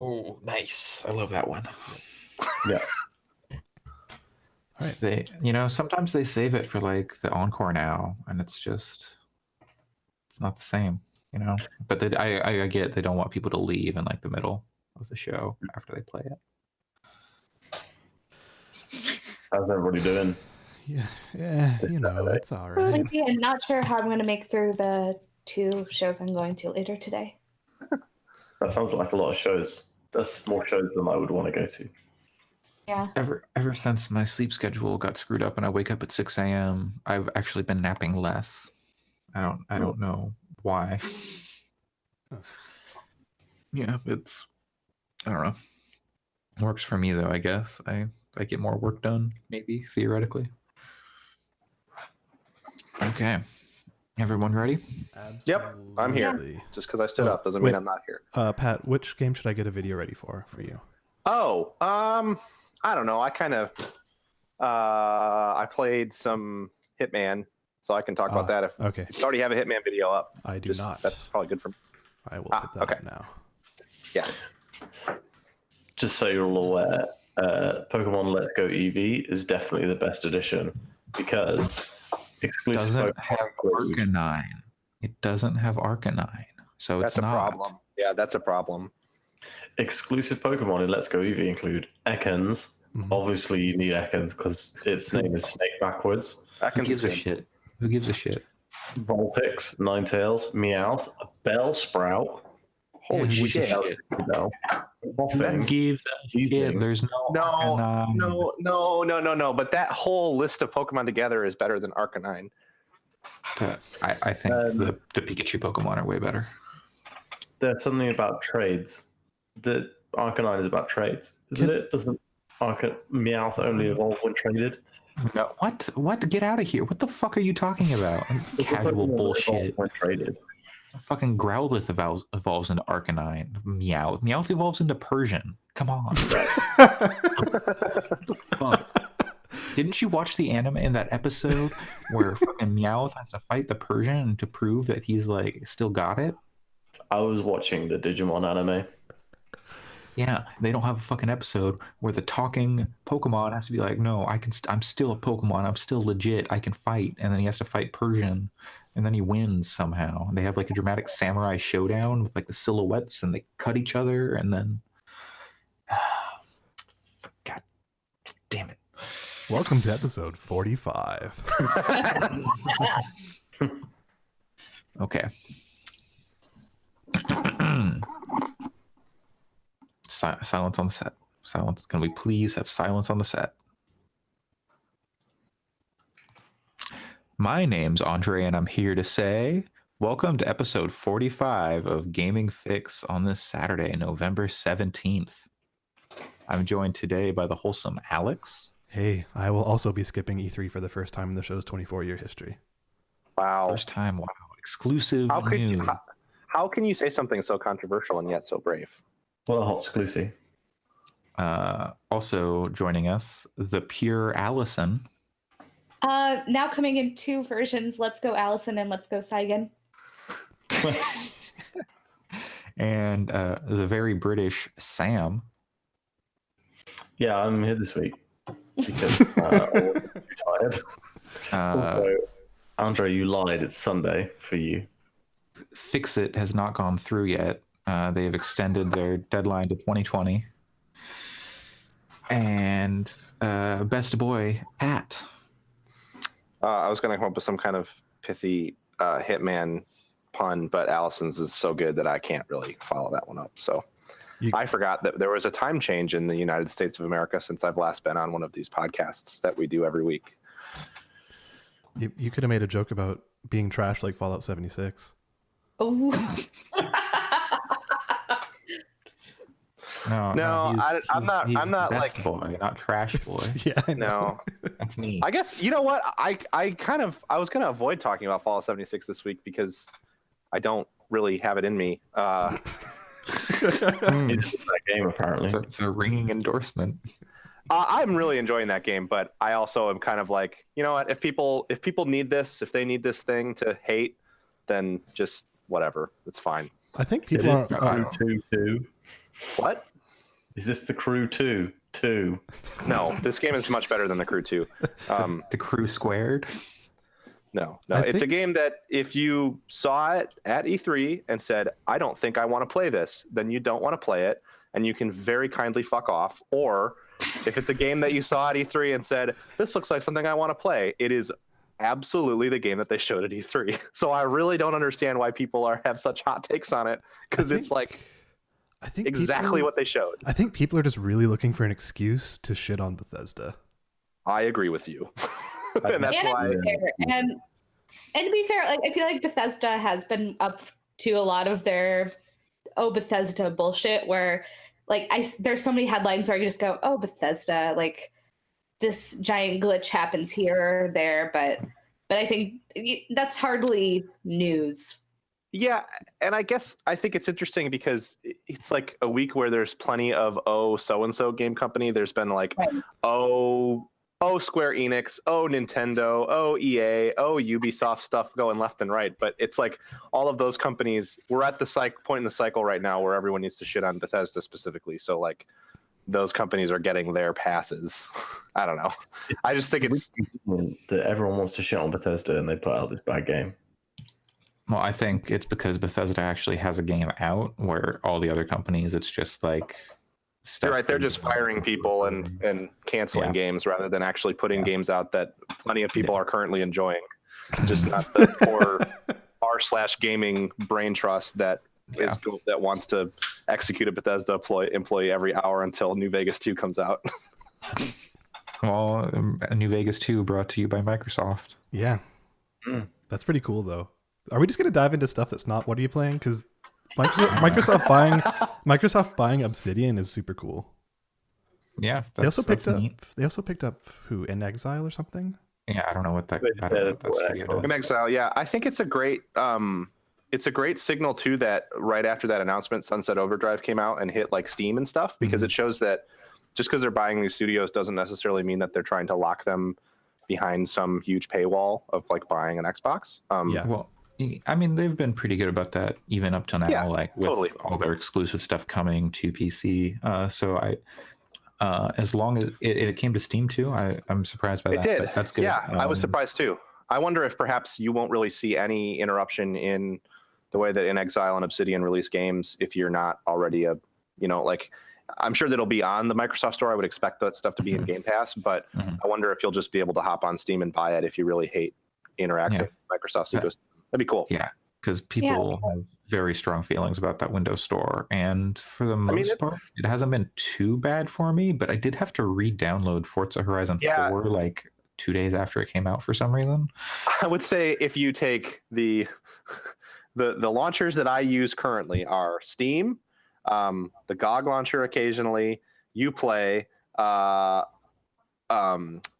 Oh, nice. I love that one. Yeah. All right. Sometimes they save it for like the encore now, and it's not the same, But I get they don't want people to leave in like the middle of the show after they play it. How's everybody doing? Yeah, It's Saturday. it's all right. Sleepy and not sure how I'm going to make through the 2 shows I'm going to later today. That sounds like a lot of shows. That's more shows than I would want to go to. Yeah. Ever since my sleep schedule got screwed up and I wake up at 6 a.m., I've actually been napping less. I don't know why. Yeah, I don't know. It works for me though, I guess. I get more work done, maybe, theoretically. Okay. Everyone ready? Absolutely. Yep, I'm here. Just because I stood up doesn't mean I'm not here. Pat, which game should I get a video ready for you? Oh, I don't know. I kind of I played some Hitman, so I can talk about that. If Okay. you already have a Hitman video up, I do not. That's probably good for me. I will put that up now. Yeah. Just so you're all aware, Pokemon Let's Go Eevee is definitely the best edition because exclusive Doesn't have include- Arcanine. It doesn't have Arcanine, so That's it's a not. problem. Yeah, that's a problem. exclusive Pokemon in Let's Go Eevee include Ekans. Mhm. Obviously, you need Ekans because its name is Snake backwards. Who gives a shit? Who gives a shit? Vulpix, Ninetales, Meowth, Bellsprout. Yeah, Holy who gives a shit! shit? No. Who gives a shit? There's no Arcanine. No. But that whole list of Pokemon together is better than Arcanine. I think the Pikachu Pokemon are way better. There's something about trades. The Arcanine is about trades, isn't it? Doesn't Meowth only evolve when traded? No. What? Get out of here! What the fuck are you talking about? Casual bullshit. When traded. Fucking Growlithe evolves into Arcanine. Meowth evolves into Persian. Come on. What the fuck? Didn't you watch the anime in that episode where fucking Meowth has to fight the Persian to prove that he's like still got it? I was watching the Digimon anime. Yeah, they don't have a fucking episode where the talking Pokemon has to be like, no, I'm still a Pokemon. I'm still legit. I can fight. And then he has to fight Persian, and then he wins somehow. They have like a dramatic samurai showdown with like the silhouettes, and they cut each other, and then God damn it. Welcome to episode 45. Okay. Silence on the set. Silence. Can we please have silence on the set? My name's Andre, and I'm here to say welcome to episode 45 of Gaming Fix on this Saturday, November 17th. I'm joined today by the wholesome Alex. Hey, I will also be skipping E3 for the first time in the show's 24-year history. Wow. First time, wow. Exclusive How news. how can you say something so controversial and yet so brave? What a hot exclusive. Also joining us, the pure Allison. Now coming in 2 versions, Let's Go Allison and Let's Go Saigon. And the very British Sam. Yeah, I'm here this week because I wasn't too tired. Also, Andre, you lied. It's Sunday for you. Fix It has not gone through yet. They have extended their deadline to 2020. And best boy, Pat. I was going to come up with some kind of pithy Hitman pun, but Allison's is so good that I can't really follow that one up. So I forgot that there was a time change in the United States of America since I've last been on one of these podcasts that we do every week. You could have made a joke about being trash like Fallout 76. Oh. No, I'm not best like boy, not trash boy. Yeah, I know. No. That's me. I guess you know what I was gonna avoid talking about Fallout 76 this week because I don't really have it in me. It's that game apparently. It's a ringing endorsement. I'm really enjoying that game, but I also am kind of like, you know what? If people need this, if they need this thing to hate, then just whatever, it's fine. I think Is people this the are. Crew 2? What? Is this the Crew 2? 2. No, this game is much better than the Crew 2. The Crew Squared. No, I it's a think- game that if you saw it at E3 and said, I don't think I want to play this, then you don't want to play it, and you can very kindly fuck off. Or if it's a game that you saw at E3 and said, this looks like something I want to play, it is absolutely the game that they showed at E3. So I really don't understand why people have such hot takes on it, because it's like I think exactly what they showed. I think people are just really looking for an excuse to shit on Bethesda. I agree with you. And that's And why. to be fair, and to be fair, like I feel like Bethesda has been up to a lot of their Bethesda bullshit where like there's so many headlines where you just go, oh, Bethesda, like this giant glitch happens here or there, but I think that's hardly news. Yeah, and I think it's interesting because it's like a week where there's plenty of so-and-so game company. There's been like Right. Square Enix, Nintendo, EA, Ubisoft stuff going left and right. But it's like all of those companies, we're at the point in the cycle right now where everyone needs to shit on Bethesda specifically. So like those companies are getting their passes. I don't know. I just think it's that everyone wants to shit on Bethesda and they put out this bad game. Well, I think it's because Bethesda actually has a game out, where all the other companies, it's just like stuff. You're right. They're just firing people and canceling games rather than actually putting games out that plenty of people are currently enjoying. Just not the poor r/gaming brain trust that that wants to execute a Bethesda employee every hour until New Vegas 2 comes out. Well, New Vegas 2 brought to you by Microsoft. Yeah. That's pretty cool, though. Are we just going to dive into stuff that's not what are you playing? Because Microsoft buying Obsidian is super cool. Yeah, They also picked up who, In Exile or something? Yeah, I don't know what that. In Exile, yeah, I think it's a great signal too that right after that announcement, Sunset Overdrive came out and hit like Steam and stuff, because it shows that just because they're buying these studios doesn't necessarily mean that they're trying to lock them behind some huge paywall of like buying an Xbox. Well, I mean, they've been pretty good about that even up till now, like with all their exclusive stuff coming to PC. So as long as it came to Steam too, I'm surprised by that. It did. But that's good. Yeah, I was surprised too. I wonder if perhaps you won't really see any interruption in the way that In Exile and Obsidian release games if you're not already I'm sure that'll be on the Microsoft Store. I would expect that stuff to be in Game Pass, but I wonder if you'll just be able to hop on Steam and buy it if you really hate interacting with Microsoft's ecosystem. That'd be cool. Yeah, because people have very strong feelings about that Windows Store, and for the most part, it hasn't been too bad for me. But I did have to re-download Forza Horizon 4 like 2 days after it came out for some reason. I would say if you take the launchers that I use currently are Steam, the GOG launcher occasionally, Uplay,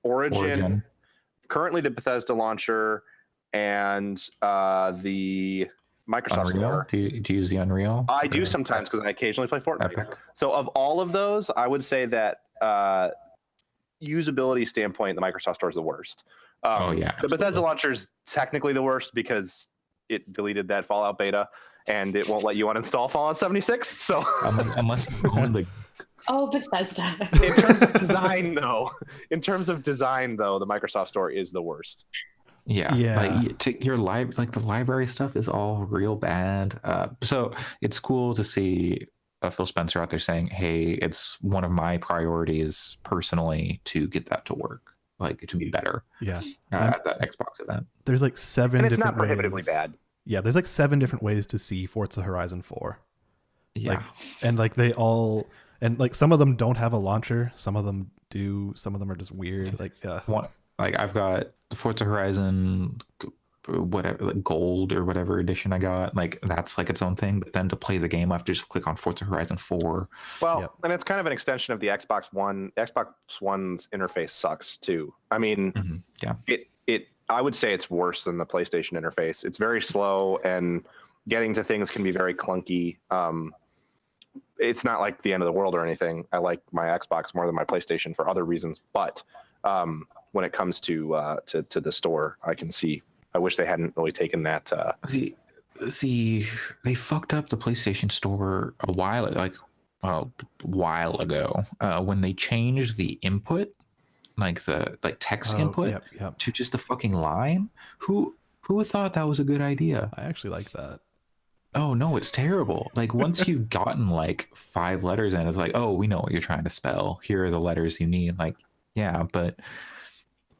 Origin, currently the Bethesda launcher, and the Microsoft Store. Do you use the Unreal? I do sometimes because I occasionally play Fortnite. Epic. So of all of those, I would say that usability standpoint, the Microsoft Store is the worst. The Bethesda launcher is technically the worst because it deleted that Fallout beta and it won't let you uninstall Fallout 76. So unless you own the Bethesda. in terms of design, though, the Microsoft Store is the worst. Yeah. Like your the library stuff is all real bad. So it's cool to see Phil Spencer out there saying, "Hey, it's one of my priorities personally to get that to work, like to be better." Yeah. At that Xbox event, there's like 7 and it's different not prohibitively bad. Yeah, there's like 7 different ways to see Forza Horizon 4. Yeah, and like they all, and like some of them don't have a launcher, some of them do, some of them are just weird. Like I've got the Forza Horizon, whatever, like Gold or whatever edition I got. Like that's like its own thing. But then to play the game, I have to just click on Forza Horizon 4. Well, and it's kind of an extension of the Xbox One. Xbox One's interface sucks too. I mean, I would say it's worse than the PlayStation interface. It's very slow and getting to things can be very clunky. It's not like the end of the world or anything. I like my Xbox more than my PlayStation for other reasons, but when it comes to the store, I can see. I wish they hadn't really taken that. they fucked up the PlayStation Store a while ago when they changed the input, like the text input Yep. to just the fucking line. Who thought that was a good idea? I actually like that. Oh no, it's terrible. Like once you've gotten like 5 letters in, it's like, oh, we know what you're trying to spell. Here are the letters you need. Like, yeah, but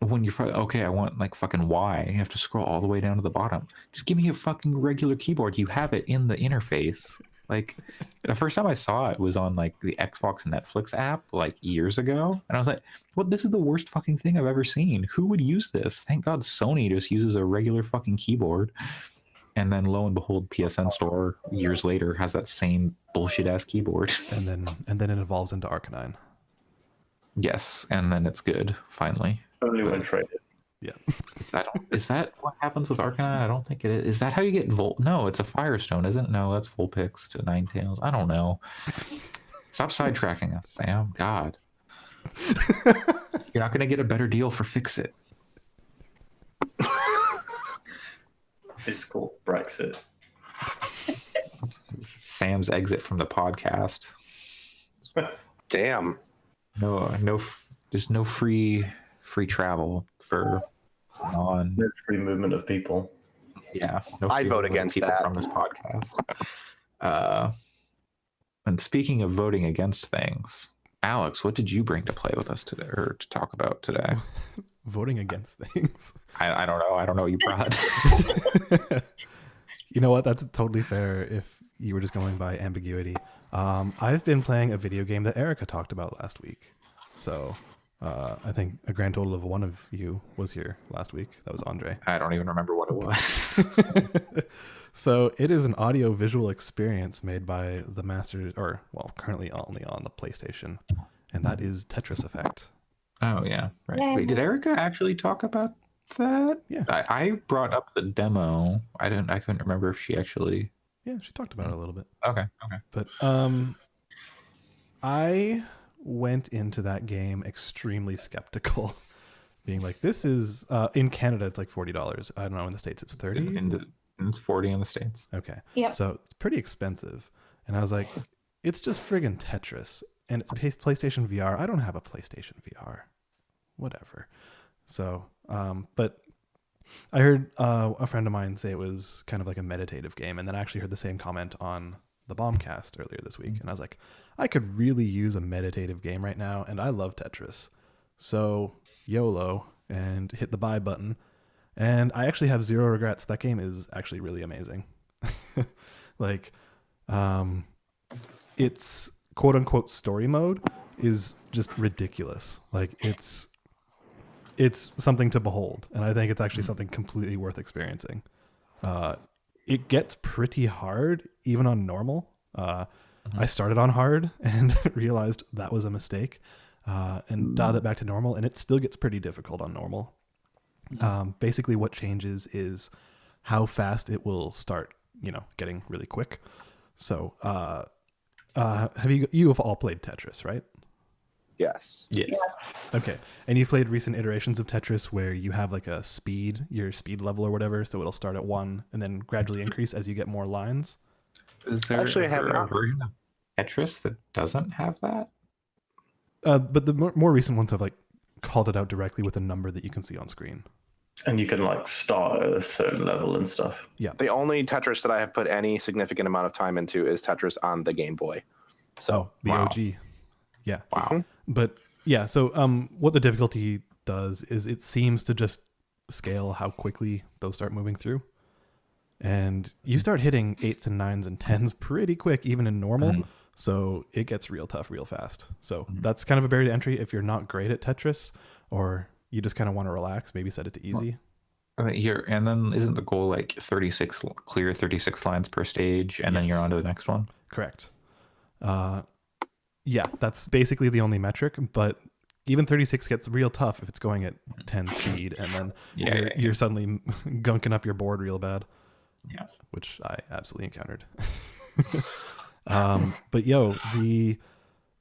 when you're okay, I want like fucking Y. You have to scroll all the way down to the bottom. Just give me a fucking regular keyboard. You have it in the interface. Like the first time I saw it was on like the Xbox Netflix app like years ago, and I was like, "Well, this is the worst fucking thing I've ever seen. Who would use this?" Thank God Sony just uses a regular fucking keyboard. And then lo and behold, PSN Store years later has that same bullshit ass keyboard. And then it evolves into Arcanine. Yes, and then it's good finally. Only when traded. Yeah. Is that what happens with Arcanine? I don't think it is. Is that how you get Volt? No, it's a Firestone, isn't it? No, that's Vulpix to Ninetales. I don't know. Stop sidetracking us, Sam. God. You're not going to get a better deal for Fix-It. It's called Brexit. Sam's exit from the podcast. Damn. There's no free travel for non. No free movement of people. Yeah, no I free vote movement of against people that. from this podcast. And speaking of voting against things, Alex, what did you bring to play with us today, or to talk about today? Voting against things. I don't know. I don't know what you brought. You know what? That's totally fair if you were just going by ambiguity. I've been playing a video game that Erica talked about last week. So I think a grand total of one of you was here last week. That was Andre. I don't even remember what it was. So it is an audio visual experience made by the masters, or well, currently only on the PlayStation, and that is Tetris Effect. Oh yeah, right. Yeah. Wait, did Erica actually talk about that? Yeah. I brought up the demo. I couldn't remember if she actually. Yeah, she talked about it a little bit. Okay. But I went into that game extremely skeptical, being like, this is in Canada it's like $40. I don't know, in the States it's 30. It's 40 in the States. Okay. Yep. So it's pretty expensive. And I was like, it's just friggin' Tetris. And it's PlayStation VR. I don't have a PlayStation VR. Whatever. So, but I heard a friend of mine say it was kind of like a meditative game. And then I actually heard the same comment on the Bombcast earlier this week. And I was like, I could really use a meditative game right now. And I love Tetris. So YOLO and hit the buy button. And I actually have zero regrets. That game is actually really amazing. Like, it's quote unquote story mode is just ridiculous. Like it's something to behold. And I think it's actually something completely worth experiencing. It gets pretty hard even on normal. I started on hard and realized that was a mistake, and dialed it back to normal, and it still gets pretty difficult on normal. Basically what changes is how fast it will start, getting really quick. So, you have all played Tetris, right? Yes. Yes. Okay. And you've played recent iterations of Tetris where you have like your speed level or whatever. So it'll start at 1 and then gradually increase as you get more lines. Is there Actually, I have a not. version of Tetris that doesn't have that? But the more recent ones have like called it out directly with a number that you can see on screen. And you can like start at a certain level and stuff. Yeah. The only Tetris that I have put any significant amount of time into is Tetris on the Game Boy. So The wow. OG. Yeah. Wow. But yeah, so what the difficulty does is it seems to just scale how quickly those start moving through. And you start hitting 8s and 9s and 10s pretty quick, even in normal. So it gets real tough real fast. So that's kind of a barrier to entry if you're not great at Tetris, or you just kind of want to relax, maybe set it to easy. And then isn't the goal like 36 lines per stage, and then you're on to the next one? Correct. Yeah, that's basically the only metric, but even 36 gets real tough if it's going at 10 speed, and then you're suddenly gunking up your board real bad. Yeah. Which I absolutely encountered. But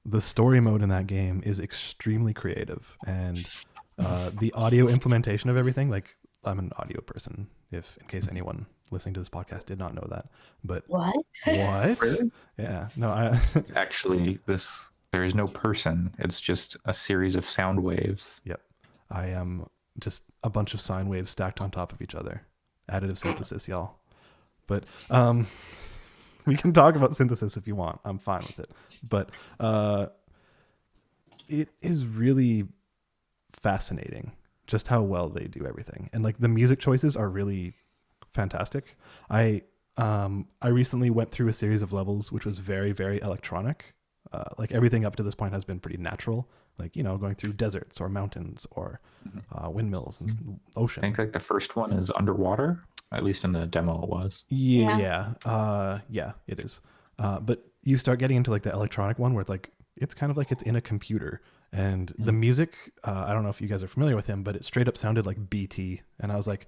the story mode in that game is extremely creative, and the audio implementation of everything, like I'm an audio person, in case anyone listening to this podcast did not know that. But What? what? Really? Yeah. No, Actually, there is no person. It's just a series of sound waves. Yep. I am just a bunch of sine waves stacked on top of each other. Additive synthesis, y'all. But we can talk about synthesis if you want. I'm fine with it. But it is really fascinating just how well they do everything. And like the music choices are really fantastic. I recently went through a series of levels which was very, very electronic. Like everything up to this point has been pretty natural, like, you know, going through deserts or mountains or windmills and ocean. I think like the first one is underwater, at least in the demo it was. Yeah, it is. But you start getting into like the electronic one where it's like, it's kind of like it's in a computer, and the music, I don't know if you guys are familiar with him, but it straight up sounded like BT. And I was like,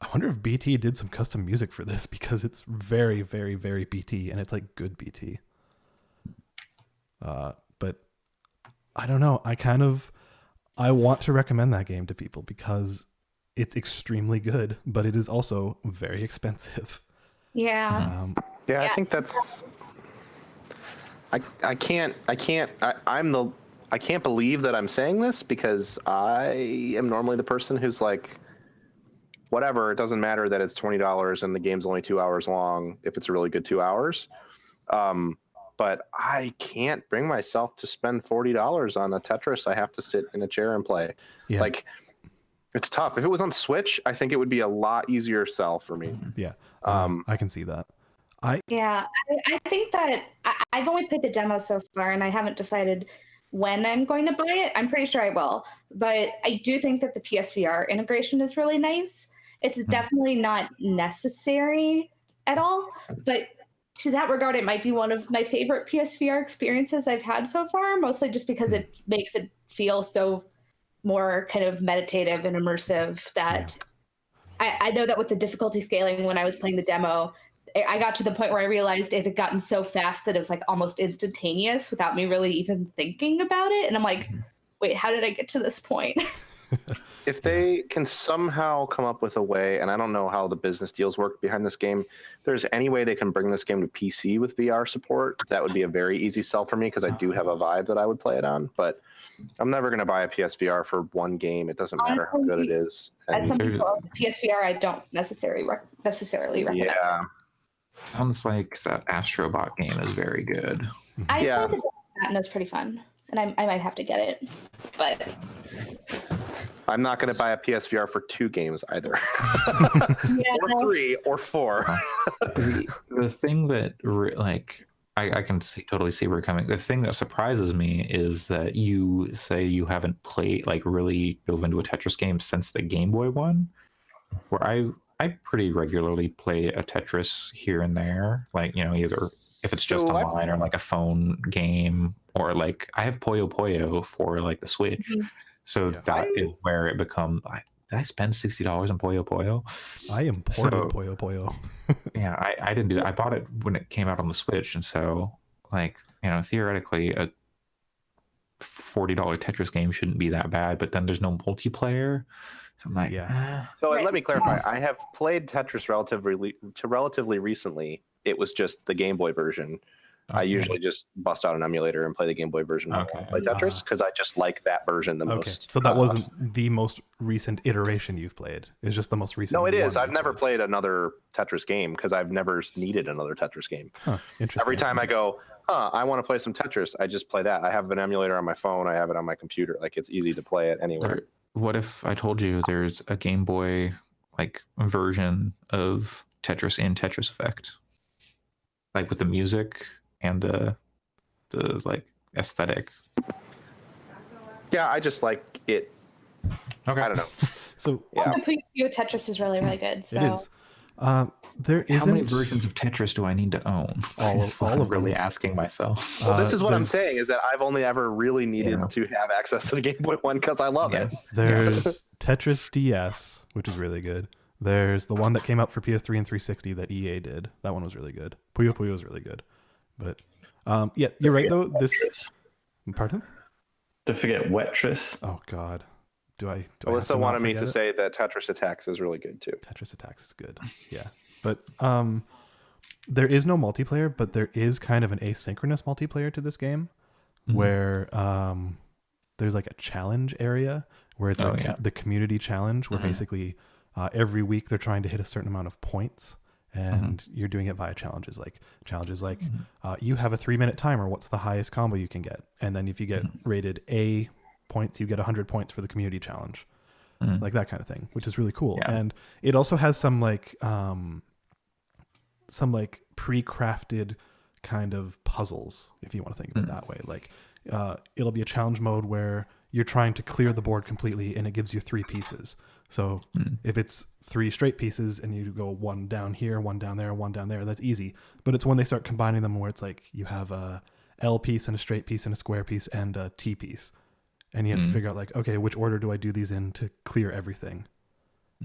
I wonder if BT did some custom music for this, because it's very, very, very BT, and it's like good BT. But I don't know. I want to recommend that game to people because it's extremely good, but it is also very expensive. Yeah. I think that's. I can't believe that I'm saying this, because I am normally the person who's like, whatever, it doesn't matter that it's $20 and the game's only 2 hours long if it's a really good 2 hours. But I can't bring myself to spend $40 on a Tetris I have to sit in a chair and play. Yeah. Like, it's tough. If it was on Switch, I think it would be a lot easier sell for me. Yeah. I can see that. I think that I've only played the demo so far, and I haven't decided when I'm going to buy it. I'm pretty sure I will. But I do think that the PSVR integration is really nice. It's definitely not necessary at all, but to that regard, it might be one of my favorite PSVR experiences I've had so far, mostly just because it makes it feel so more kind of meditative and immersive that I know that with the difficulty scaling when I was playing the demo, I got to the point where I realized it had gotten so fast that it was like almost instantaneous without me really even thinking about it. And I'm like, wait, how did I get to this point? If they can somehow come up with a way, and I don't know how the business deals work behind this game, if there's any way they can bring this game to PC with VR support, that would be a very easy sell for me, because I do have a Vive that I would play it on. But I'm never going to buy a PSVR for one game. It doesn't matter how good it is. As some people own the PSVR, I don't necessarily recommend. Yeah. Sounds like that Astrobot game is very good. I played the demo and it was pretty fun, and I might have to get it, but I'm not going to buy a PSVR for 2 games either. Or 3 or 4. The thing that I can totally see where you're coming. The thing that surprises me is that you say you haven't played, like, really dove into a Tetris game since the Game Boy one, where I pretty regularly play a Tetris here and there, like, you know, either if it's just online or like a phone game, or like I have Puyo Puyo for like the Switch. So that is where it becomes. Did I spend $60 on Puyo Puyo? I imported Puyo Puyo. Yeah, I didn't do that. I bought it when it came out on the Switch, and so, like, you know, theoretically a $40 Tetris game shouldn't be that bad. But then there's no multiplayer, so I'm like, So let me clarify. I have played Tetris relatively recently. It was just the Game Boy version. I usually just bust out an emulator and play the Game Boy version of play Tetris, because I just like that version the most. So that wasn't the most recent iteration you've played. It's just the most recent. No, it is. I've never played another Tetris game because I've never needed another Tetris game. Interesting. Every time I go, I want to play some Tetris, I just play that. I have an emulator on my phone. I have it on my computer. Like, it's easy to play it anywhere. What if I told you there's a Game Boy like version of Tetris in Tetris Effect, like with the music and the like aesthetic? Yeah, I just like it. Okay. I don't know. So the Puyo Tetris is really, really good. So. it is. There isn't. How many versions of Tetris do I need to own? All of really them. asking myself. Well, this is what I'm saying, is that I've only ever really needed to have access to the Game Boy one because I love it. There's Tetris DS, which is really good. There's the one that came out for PS3 and 360 that EA did. That one was really good. Puyo Puyo was really good. But yeah, you're right though. Pardon? Don't forget Wetris. Oh God. Do I Alyssa have to wanted me to forget it? say that Tetris Attacks is really good too. Tetris Attacks is good. Yeah. But there is no multiplayer, but there is kind of an asynchronous multiplayer to this game, where there's like a challenge area where it's the community challenge, where basically every week they're trying to hit a certain amount of points, and you're doing it via challenges like you have a 3-minute timer. What's the highest combo you can get? And then if you get rated A points, you get 100 points for the community challenge, like that kind of thing, which is really cool. Yeah. And it also has some pre-crafted kind of puzzles, if you want to think of it that way. Like it'll be a challenge mode where you're trying to clear the board completely, and it gives you 3 pieces. So if it's 3 straight pieces and you go 1 down here, 1 down there, 1 down there, that's easy. But it's when they start combining them where it's like you have a L piece and a straight piece and a square piece and a T piece. And you have to figure out like, okay, which order do I do these in to clear everything?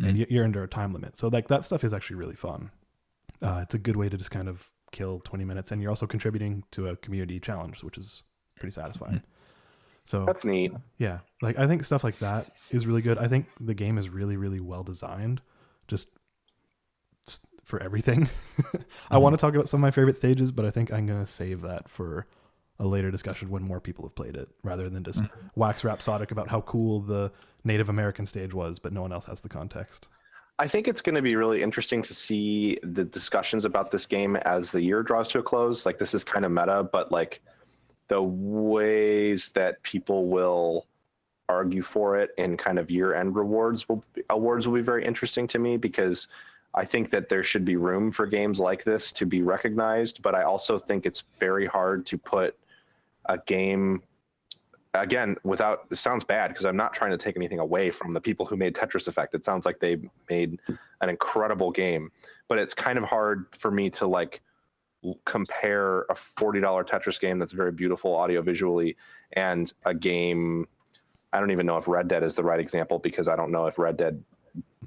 And you're under a time limit. So like that stuff is actually really fun. It's a good way to just kind of kill 20 minutes. And you're also contributing to a community challenge, which is pretty satisfying. So that's neat. Yeah. Like I think stuff like that is really good. I think the game is really, really well designed just for everything. I want to talk about some of my favorite stages, but I think I'm going to save that for a later discussion when more people have played it, rather than just wax rhapsodic about how cool the Native American stage was, but no one else has the context. I think it's going to be really interesting to see the discussions about this game as the year draws to a close. Like this is kind of meta, but like the ways that people will argue for it in kind of year-end awards will be very interesting to me, because I think that there should be room for games like this to be recognized, but I also think it's very hard to put a game, again, without, it sounds bad because I'm not trying to take anything away from the people who made Tetris Effect. It sounds like they made an incredible game, but it's kind of hard for me to like compare a $40 Tetris game that's very beautiful audio visually and a game, I don't even know if Red Dead is the right example, because I don't know if Red Dead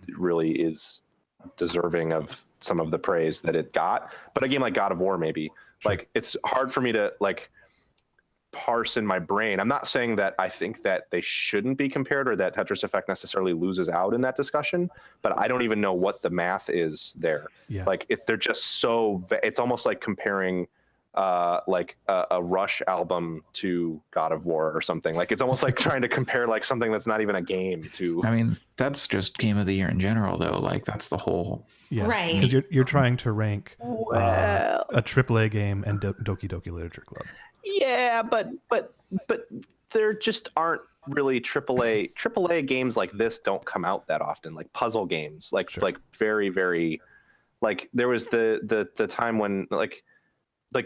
really is deserving of some of the praise that it got, but a game like God of War, maybe. Sure. Like it's hard for me to like parse in my brain. I'm not saying that I think that they shouldn't be compared or that Tetris Effect necessarily loses out in that discussion, but I don't even know what the math is there. Yeah. Like they're just so, it's almost like comparing like a Rush album to God of War or something. Like it's almost like trying to compare like something that's not even a game to. I mean, that's just game of the year in general, though. Like that's the whole. Yeah, right. Because you're trying to rank a AAA game and Doki Doki Literature Club. Yeah, but there just aren't really AAA games like this don't come out that often. Like puzzle games, like sure. Like very very, like there was the time when like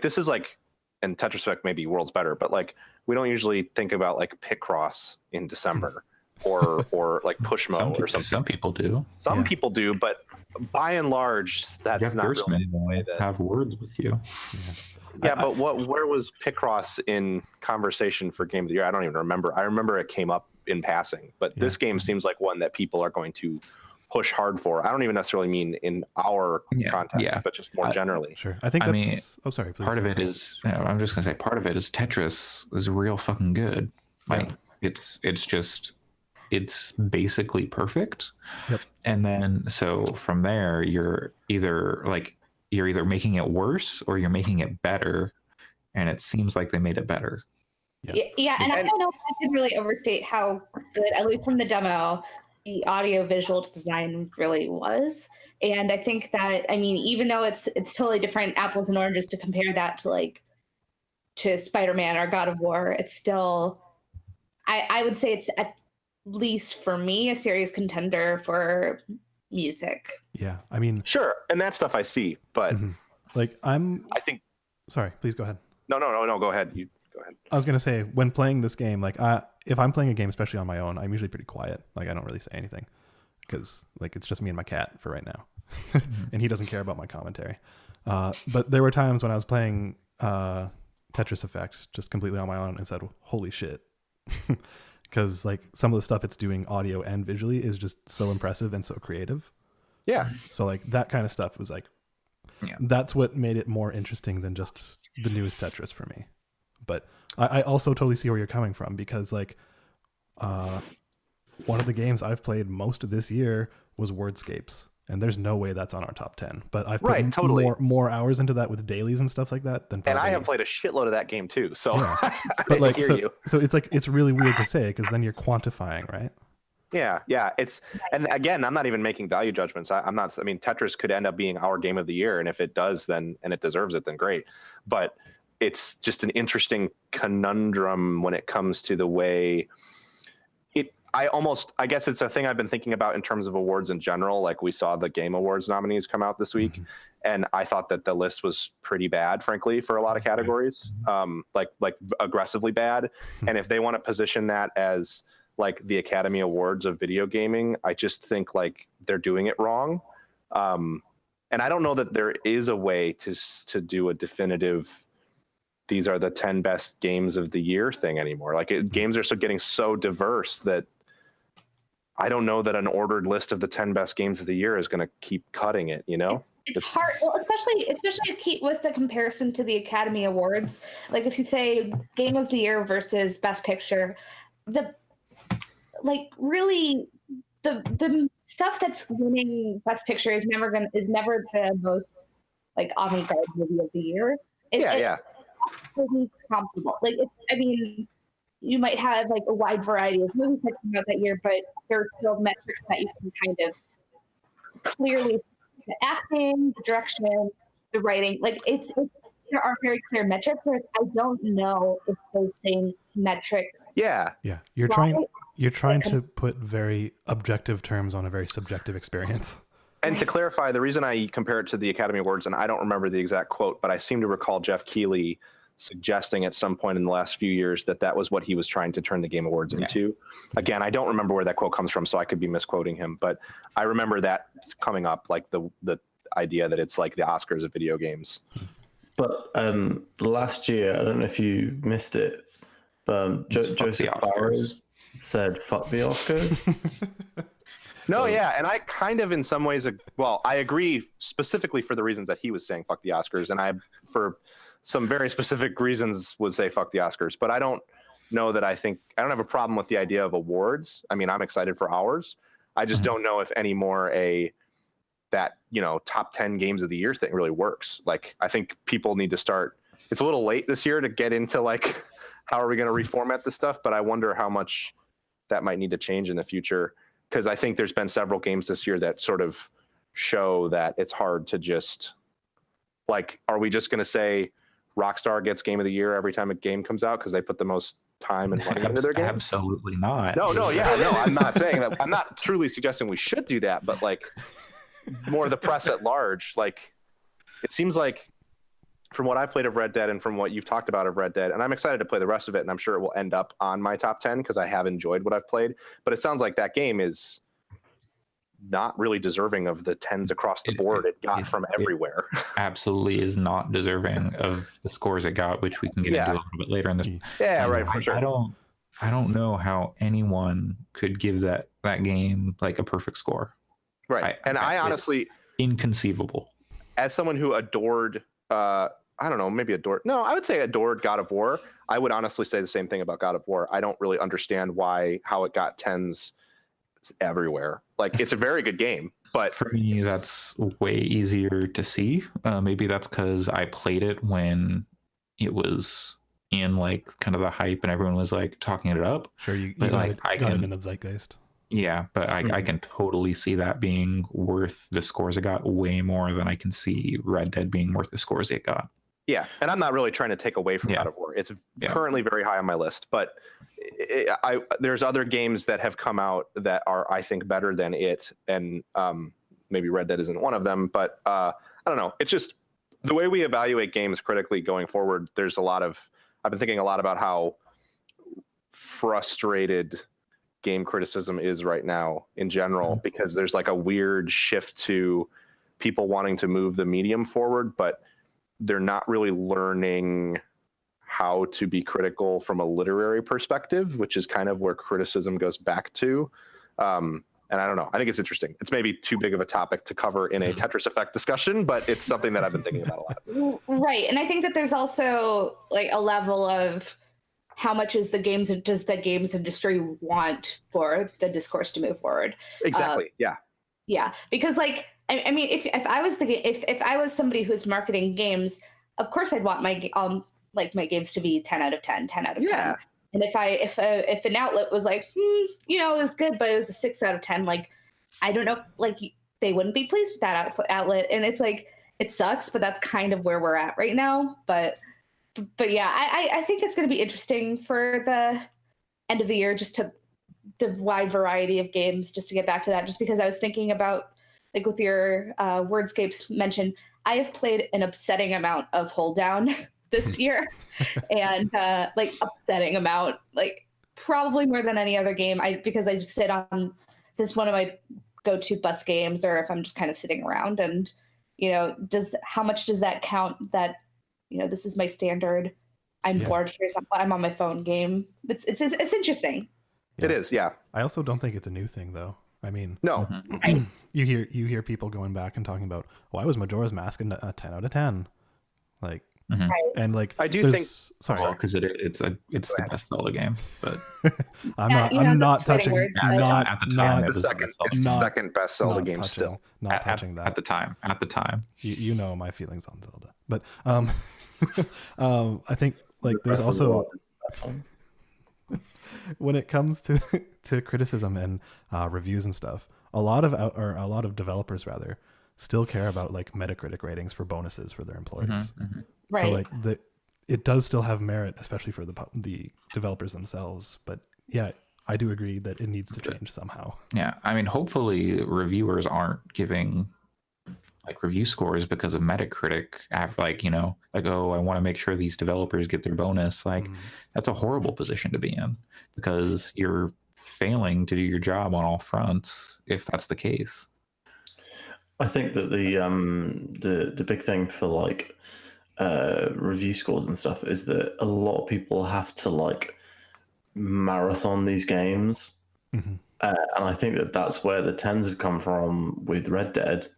this is like, and Tetris Effect maybe world's better, but like we don't usually think about like Picross in December or like Pushmo or something. Some people do. Some people do, but by and large, that's Jeff not really the way that have words with you. Yeah, but where was Picross in conversation for Game of the Year? I don't even remember. I remember it came up in passing, but this game seems like one that people are going to push hard for. I don't even necessarily mean in our context, but just more generally. Sure. I think that's... oh, sorry, please. Part of it is... I'm just going to say part of it is Tetris is real fucking good. Like, it's just... It's basically perfect. Yep. And then, so from there, you're either making it worse or you're making it better. And it seems like they made it better. Yeah, and I don't know if I can really overstate how good, at least from the demo, the audio visual design really was. And I think that, I mean, even though it's totally different apples and oranges to compare that to Spider-Man or God of War, it's still, I would say it's at least for me a serious contender for music. Yeah, I mean, sure, and that stuff I see, but like I think, sorry, please go ahead. No, go ahead. You go ahead. I was gonna say, when playing this game, like if I'm playing a game, especially on my own, I'm usually pretty quiet. Like I don't really say anything because like it's just me and my cat for right now, and he doesn't care about my commentary. But there were times when I was playing Tetris Effect just completely on my own and said, "Holy shit." Because like some of the stuff it's doing audio and visually is just so impressive and so creative. Yeah. So like that kind of stuff was like, that's what made it more interesting than just the newest Tetris for me. But I also totally see where you're coming from, because like one of the games I've played most of this year was Wordscapes. and there's no way that's on our top 10. But I've Right, put totally. more hours into that with dailies and stuff like that than And probably. I have played a shitload of that game too, so Yeah. I But like, hear you. so it's like it's really weird to say because then you're quantifying, right? Yeah, it's, and again, I'm not even making value judgments. I'm not. I mean, Tetris could end up being our game of the year, and if it does, then and it deserves it, then great. But it's just an interesting conundrum when it comes to the way it. I guess it's a thing I've been thinking about in terms of awards in general. Like we saw the Game Awards nominees come out this week, and I thought that the list was pretty bad, frankly, for a lot of categories. Like aggressively bad. And if they want to position that as like the Academy Awards of video gaming, I just think like they're doing it wrong. And I don't know that there is a way to do a definitive, these are the 10 best games of the year thing anymore. Like games are getting so diverse that I don't know that an ordered list of the 10 best games of the year is going to keep cutting it, you know? It's hard, well, especially with the comparison to the Academy Awards. Like if you say Game of the Year versus Best Picture, really the stuff that's winning Best Picture is never the most like avant-garde movie of the year. It's pretty comparable. Like you might have like a wide variety of movies that come out that year, but there are still metrics that you can kind of clearly see: the acting, the direction, the writing. Like there are very clear metrics, whereas I don't know if those same metrics. Yeah. You're trying to put very objective terms on a very subjective experience. And to clarify, the reason I compare it to the Academy Awards, and I don't remember the exact quote, but I seem to recall Jeff Keighley suggesting at some point in the last few years that was what he was trying to turn the Game Awards into. Again, I don't remember where that quote comes from, so I could be misquoting him, but I remember that coming up, like the idea that it's like the Oscars of video games. But last year, I don't know if you missed it, but Joseph Barros said, "Fuck the Oscars." No, yeah, and I kind of in some ways, I agree specifically for the reasons that he was saying fuck the Oscars, and I, for some very specific reasons, would say fuck the Oscars. But I don't know that I don't have a problem with the idea of awards. I mean, I'm excited for ours. I just don't know if anymore that top 10 games of the year thing really works. Like, I think people need to start. It's a little late this year to get into like how are we going to reformat this stuff, but I wonder how much that might need to change in the future. Because I think there's been several games this year that sort of show that it's hard to just, like, are we just going to say Rockstar gets Game of the Year every time a game comes out because they put the most time and money into their game? Absolutely not. No, I'm not saying that. I'm not truly suggesting we should do that, but like more the press at large, like it seems like from what I've played of Red Dead and from what you've talked about of Red Dead, and I'm excited to play the rest of it, and I'm sure it will end up on my top 10 because I have enjoyed what I've played, but it sounds like that game is not really deserving of the 10s across the board it got from everywhere. Absolutely is not deserving of the scores it got, which we can get into a little bit later in this. Yeah, right, for sure. I don't know how anyone could give that game like a perfect score. Right. I honestly, inconceivable. As someone who adored I don't know, maybe adored God of War, I would honestly say the same thing about God of War. I don't really understand how it got 10s everywhere. Like, it's a very good game, but for me that's way easier to see. Maybe that's because I played it when it was in like kind of the hype and everyone was like talking it up. Sure, you got it in the zeitgeist. Yeah, but I can totally see that being worth the scores it got way more than I can see Red Dead being worth the scores it got. Yeah, and I'm not really trying to take away from God of War. It's currently very high on my list, but there's other games that have come out that are, I think, better than it, and maybe Red Dead isn't one of them, but I don't know. It's just the way we evaluate games critically going forward. I've been thinking a lot about how frustrated game criticism is right now in general, because there's like a weird shift to people wanting to move the medium forward, but they're not really learning how to be critical from a literary perspective, which is kind of where criticism goes back to. And I don't know. I think it's interesting. It's maybe too big of a topic to cover in a Tetris Effect discussion, but it's something that I've been thinking about a lot. Right. And I think that there's also like a level of how much does the games industry want for the discourse to move forward? Exactly. Yeah. Because like I mean, if I was if I was somebody who's marketing games, of course I'd want my like my games to be 10 out of 10, 10 out of 10. And if an outlet was like, you know, it was good, but it was a 6 out of 10, like, I don't know, like they wouldn't be pleased with that outlet. And it's like, it sucks, but that's kind of where we're at right now. But yeah, I think it's going to be interesting for the end of the year, just to the wide variety of games, just to get back to that, just because I was thinking about, like with your Wordscapes mention, I have played an upsetting amount of Hold Down this year, and like upsetting amount, like probably more than any other game. Because I just sit on this, one of my go-to bus games, or if I'm just kind of sitting around, and you know, how much does that count? That, you know, this is my standard. I'm bored here. I'm on my phone game. It's interesting. Yeah. It is, yeah. I also don't think it's a new thing, though. I mean, no. you hear people going back and talking about, I was Majora's Mask in a 10 out of 10, like, and like I do think, sorry, because it's the best Zelda game, but I'm not touching. It's the second best Zelda game still. Not touching that at the time. You know my feelings on Zelda, but I think like there's also, when it comes to criticism and reviews and stuff, a lot of developers rather still care about like Metacritic ratings for bonuses for their employees. Right. So like it does still have merit, especially for the developers themselves. But yeah, I do agree that it needs to change somehow. Yeah, I mean, hopefully reviewers aren't giving like review scores because of Metacritic. After, like, you know, like, oh, I want to make sure these developers get their bonus. Like, that's a horrible position to be in, because you're failing to do your job on all fronts if that's the case. I think that the big thing for like review scores and stuff is that a lot of people have to like marathon these games, and I think that's where the 10s have come from with Red Dead,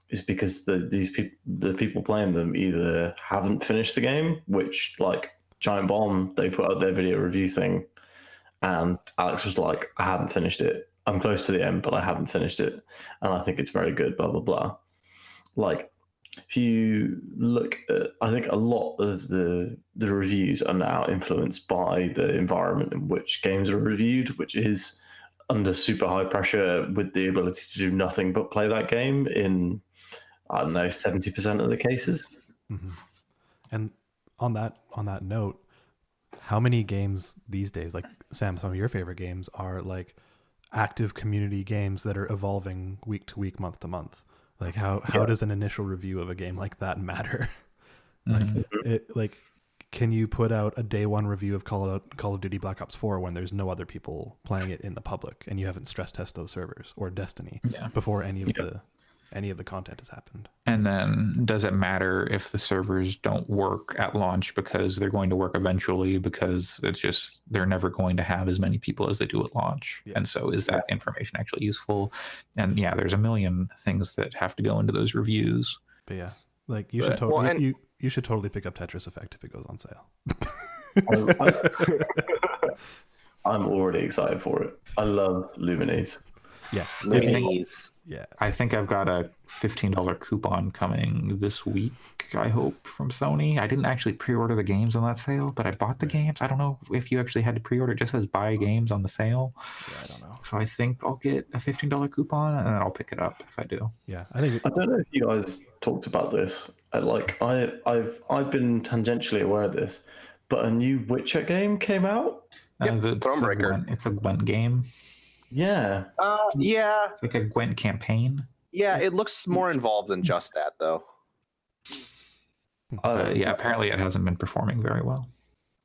is because the people playing them either haven't finished the game, which like Giant Bomb, they put out their video review thing, and Alex was like, I haven't finished it. I'm close to the end, but I haven't finished it, and I think it's very good, blah blah blah. Like, if you look at, I think a lot of the reviews are now influenced by the environment in which games are reviewed, which is under super high pressure, with the ability to do nothing but play that game in, I don't know, 70% of the cases. And on that note, how many games these days, like Sam, some of your favorite games are like active community games that are evolving week to week, month to month? Like how does an initial review of a game like that matter? Like can you put out a day one review of Call of Duty Black Ops 4 when there's no other people playing it in the public and you haven't stress test those servers, or Destiny before any of the content has happened? And then does it matter if the servers don't work at launch, because they're going to work eventually, because it's just they're never going to have as many people as they do at launch. And so is that information actually useful? And there's a million things that have to go into those reviews. But yeah, like you should totally you should totally pick up Tetris Effect if it goes on sale. I'm already excited for it. I love Lumines. Yeah. I think I've got a $15 coupon coming this week, I hope, from Sony. I didn't actually pre-order the games on that sale, but I bought the games. I don't know if you actually had to pre-order. It just says buy games on the sale. Yeah, I don't know. So I think I'll get a $15 coupon, and then I'll pick it up if I do. Yeah, I don't know if you guys talked about this. Like, I've been tangentially aware of this, but a new Witcher game came out. It's a Gwent game. Yeah. Yeah. It's like a Gwent campaign. Yeah, it looks more involved than just that, though. Apparently it hasn't been performing very well.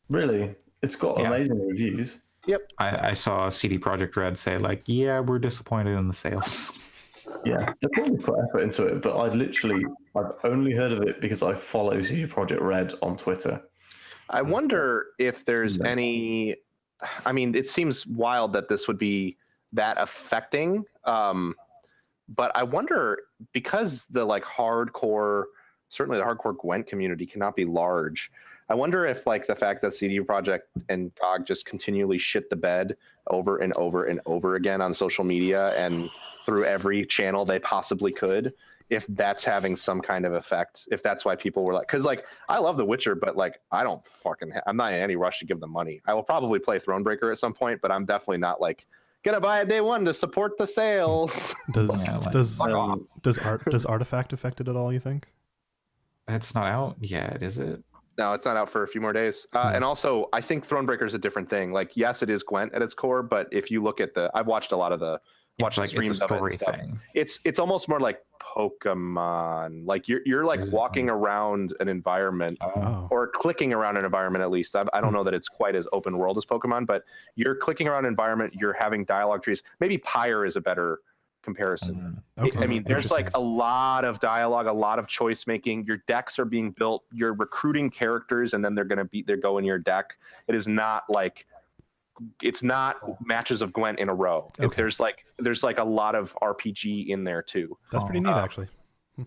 Really? It's got amazing reviews. Yep. I saw CD Projekt Red say, like, we're disappointed in the sales. Yeah, they probably put effort into it, but I've only heard of it because I follow CD Projekt Red on Twitter. I wonder if there's any... I mean, it seems wild that this would be that affecting, but I wonder, because the certainly the hardcore Gwent community cannot be large, I wonder if like the fact that CD Projekt and GOG just continually shit the bed over and over and over again on social media and through every channel they possibly could, if that's having some kind of effect, if that's why people were like, because like I love The Witcher, but like I don't fucking I'm not in any rush to give them money. I will probably play Thronebreaker at some point, but I'm definitely not like gonna buy it day one to support the sales. Does Artifact affect it at all, you think? It's not out yet, is it? No, it's not out for a few more days. And also, I think Thronebreaker is a different thing. Like, yes, it is Gwent at its core, but if you look at I've watched a lot of the streams it's a of it. story thing. It's almost more like Pokemon. Like you're like walking around an environment or clicking around an environment. At least I don't know that it's quite as open world as Pokemon, but you're clicking around an environment. You're having dialogue trees. Maybe Pyre is a better comparison. Okay. I mean, there's like a lot of dialogue, a lot of choice making. Your decks are being built. You're recruiting characters, and then they're go in your deck. It is not like. It's not matches of Gwent in a row. Okay. There's like a lot of RPG in there too. That's pretty neat, actually.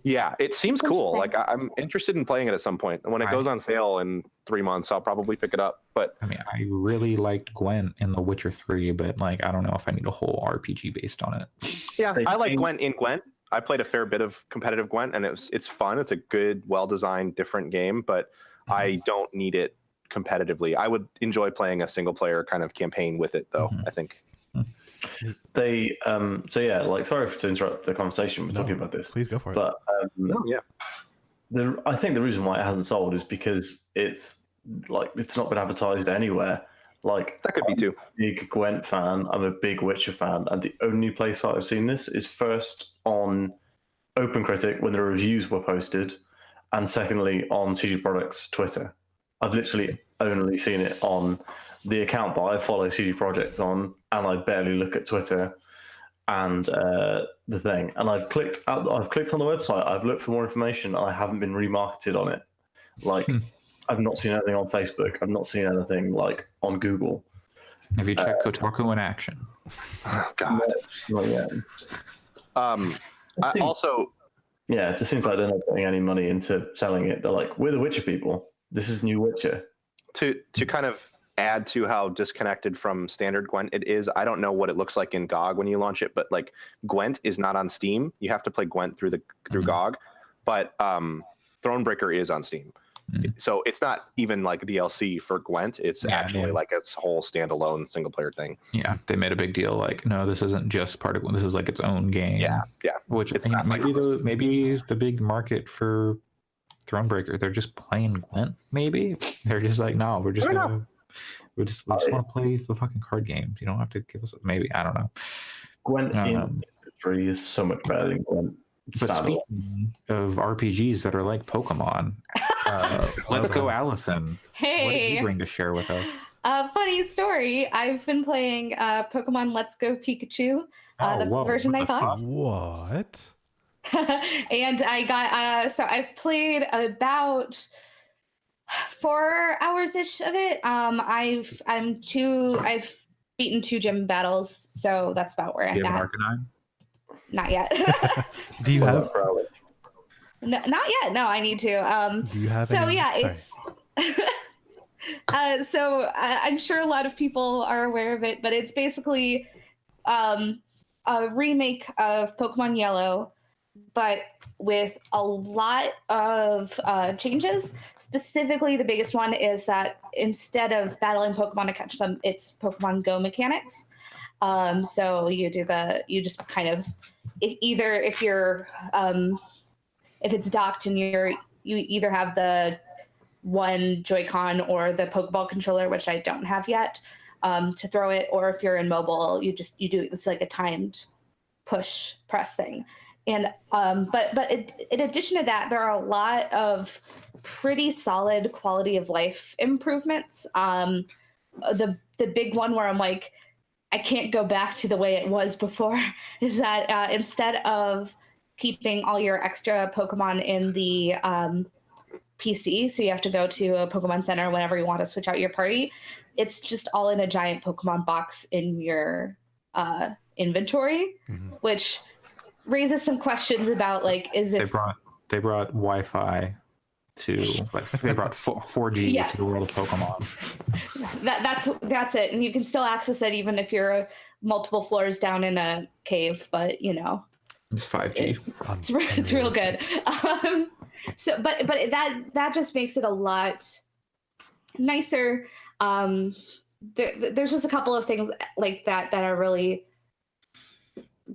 Yeah, it seems cool. Like I'm interested in playing it at some point. When it goes on sale in 3 months, I'll probably pick it up. But I mean, I really liked Gwent in The Witcher 3, but like I don't know if I need a whole RPG based on it. Yeah, I like Gwent in Gwent. I played a fair bit of competitive Gwent, and it's fun. It's a good, well-designed, different game, but I don't need it competitively. I would enjoy playing a single player kind of campaign with it though. I think they so yeah, like sorry to interrupt the conversation, we're talking about this, please go for it. But I think the reason why it hasn't sold is because it's not been advertised anywhere. Like that could be too. I'm a big Gwent fan, I'm a big Witcher fan, and the only place I've seen this is first on OpenCritic when the reviews were posted, and secondly on CD Projekt's Twitter. I've literally only seen it on the account that I follow CD Projekt on, and I barely look at Twitter and the thing. And I've clicked on the website, I've looked for more information, and I haven't been remarketed on it. Like, I've not seen anything on Facebook. I've not seen anything like on Google. Have you checked Kotaku in action? Oh, God. Not yet. Yeah, it just seems like they're not putting any money into selling it. They're like, we're the Witcher people. This is new Witcher. To kind of add to how disconnected from standard Gwent it is, I don't know what it looks like in GOG when you launch it, but like Gwent is not on Steam. You have to play Gwent through GOG, but Thronebreaker is on Steam. So it's not even like DLC for Gwent. It's actually like its whole standalone single player thing. Yeah, they made a big deal. Like, no, this isn't just part of Gwent. This is like its own game. Yeah. Which I think maybe the big market for Thronebreaker, they're just playing Gwent. Maybe they're just like, no, we just want to play the fucking card games. You don't have to give us. Maybe I don't know. Gwent in 3 is so much better than Gwent. But speaking of RPGs that are like Pokemon, let's go, Allison. Hey, what did you bring to share with us? Funny story. I've been playing Pokemon Let's Go Pikachu. That's the version I got. What? And I got so I've played about 4 hours ish of it. I've beaten 2 gym battles, so that's about where I'm at. You have an Arcanine? Not yet. Do you have? No, not yet. No, I need to. Do you have? So any... yeah, it's. So I'm sure a lot of people are aware of it, but it's basically a remake of Pokemon Yellow, but with a lot of changes. Specifically, the biggest one is that instead of battling Pokemon to catch them, it's Pokemon Go mechanics. So you just kind of either if you're if it's docked and you either have the one Joy-Con or the Pokeball controller, which I don't have yet, to throw it, or if you're in mobile, you do it's like a timed push press thing. And but in addition to that, there are a lot of pretty solid quality of life improvements. The big one where I'm like, I can't go back to the way it was before is that instead of keeping all your extra Pokemon in the PC, so you have to go to a Pokemon Center whenever you want to switch out your party, it's just all in a giant Pokemon box in your inventory, which raises some questions about like, is this... They brought Wi-Fi to, like, they brought 4G to the world of Pokemon. That's it, and you can still access it even if you're multiple floors down in a cave, but you know. It's 5G. It's real good. But that just makes it a lot nicer. There's just a couple of things like that are really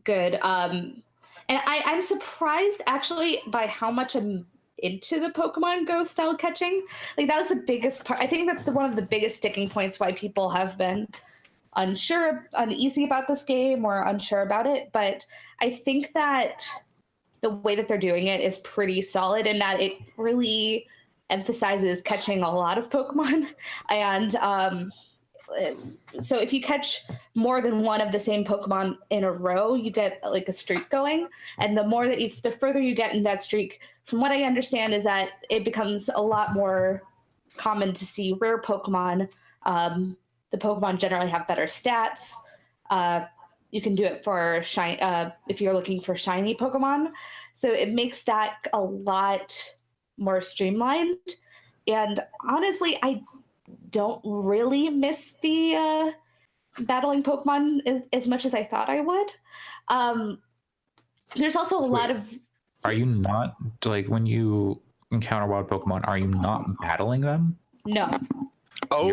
good. And I'm surprised actually by how much I'm into the Pokemon Go style catching. Like that was the biggest part. I think that's one of the biggest sticking points why people have been uneasy about this game or unsure about it. But I think that the way that they're doing it is pretty solid in that it really emphasizes catching a lot of Pokemon. And so if you catch more than one of the same Pokemon in a row, you get like a streak going. And the further you get in that streak, from what I understand, is that it becomes a lot more common to see rare Pokemon. The Pokemon generally have better stats. You can do it for if you're looking for shiny Pokemon. So it makes that a lot more streamlined. And honestly, I don't really miss the battling Pokemon as much as I thought I would. There's also a lot of... Are you not, like, when you encounter wild Pokemon, are you not battling them? No. Oh.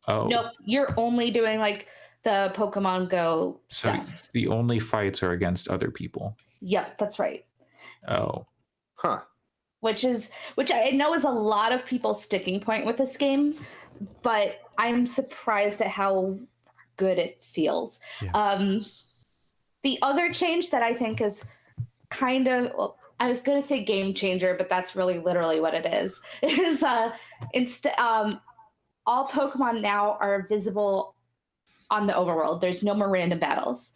Nope, you're only doing like the Pokemon Go stuff. So the only fights are against other people. Yep, that's right. Oh. Huh. Which I know is a lot of people's sticking point with this game, but I'm surprised at how good it feels. Yeah. The other change that I think is kind of, well, I was going to say game changer, but that's really literally what it is all Pokemon now are visible on the overworld. There's no more random battles.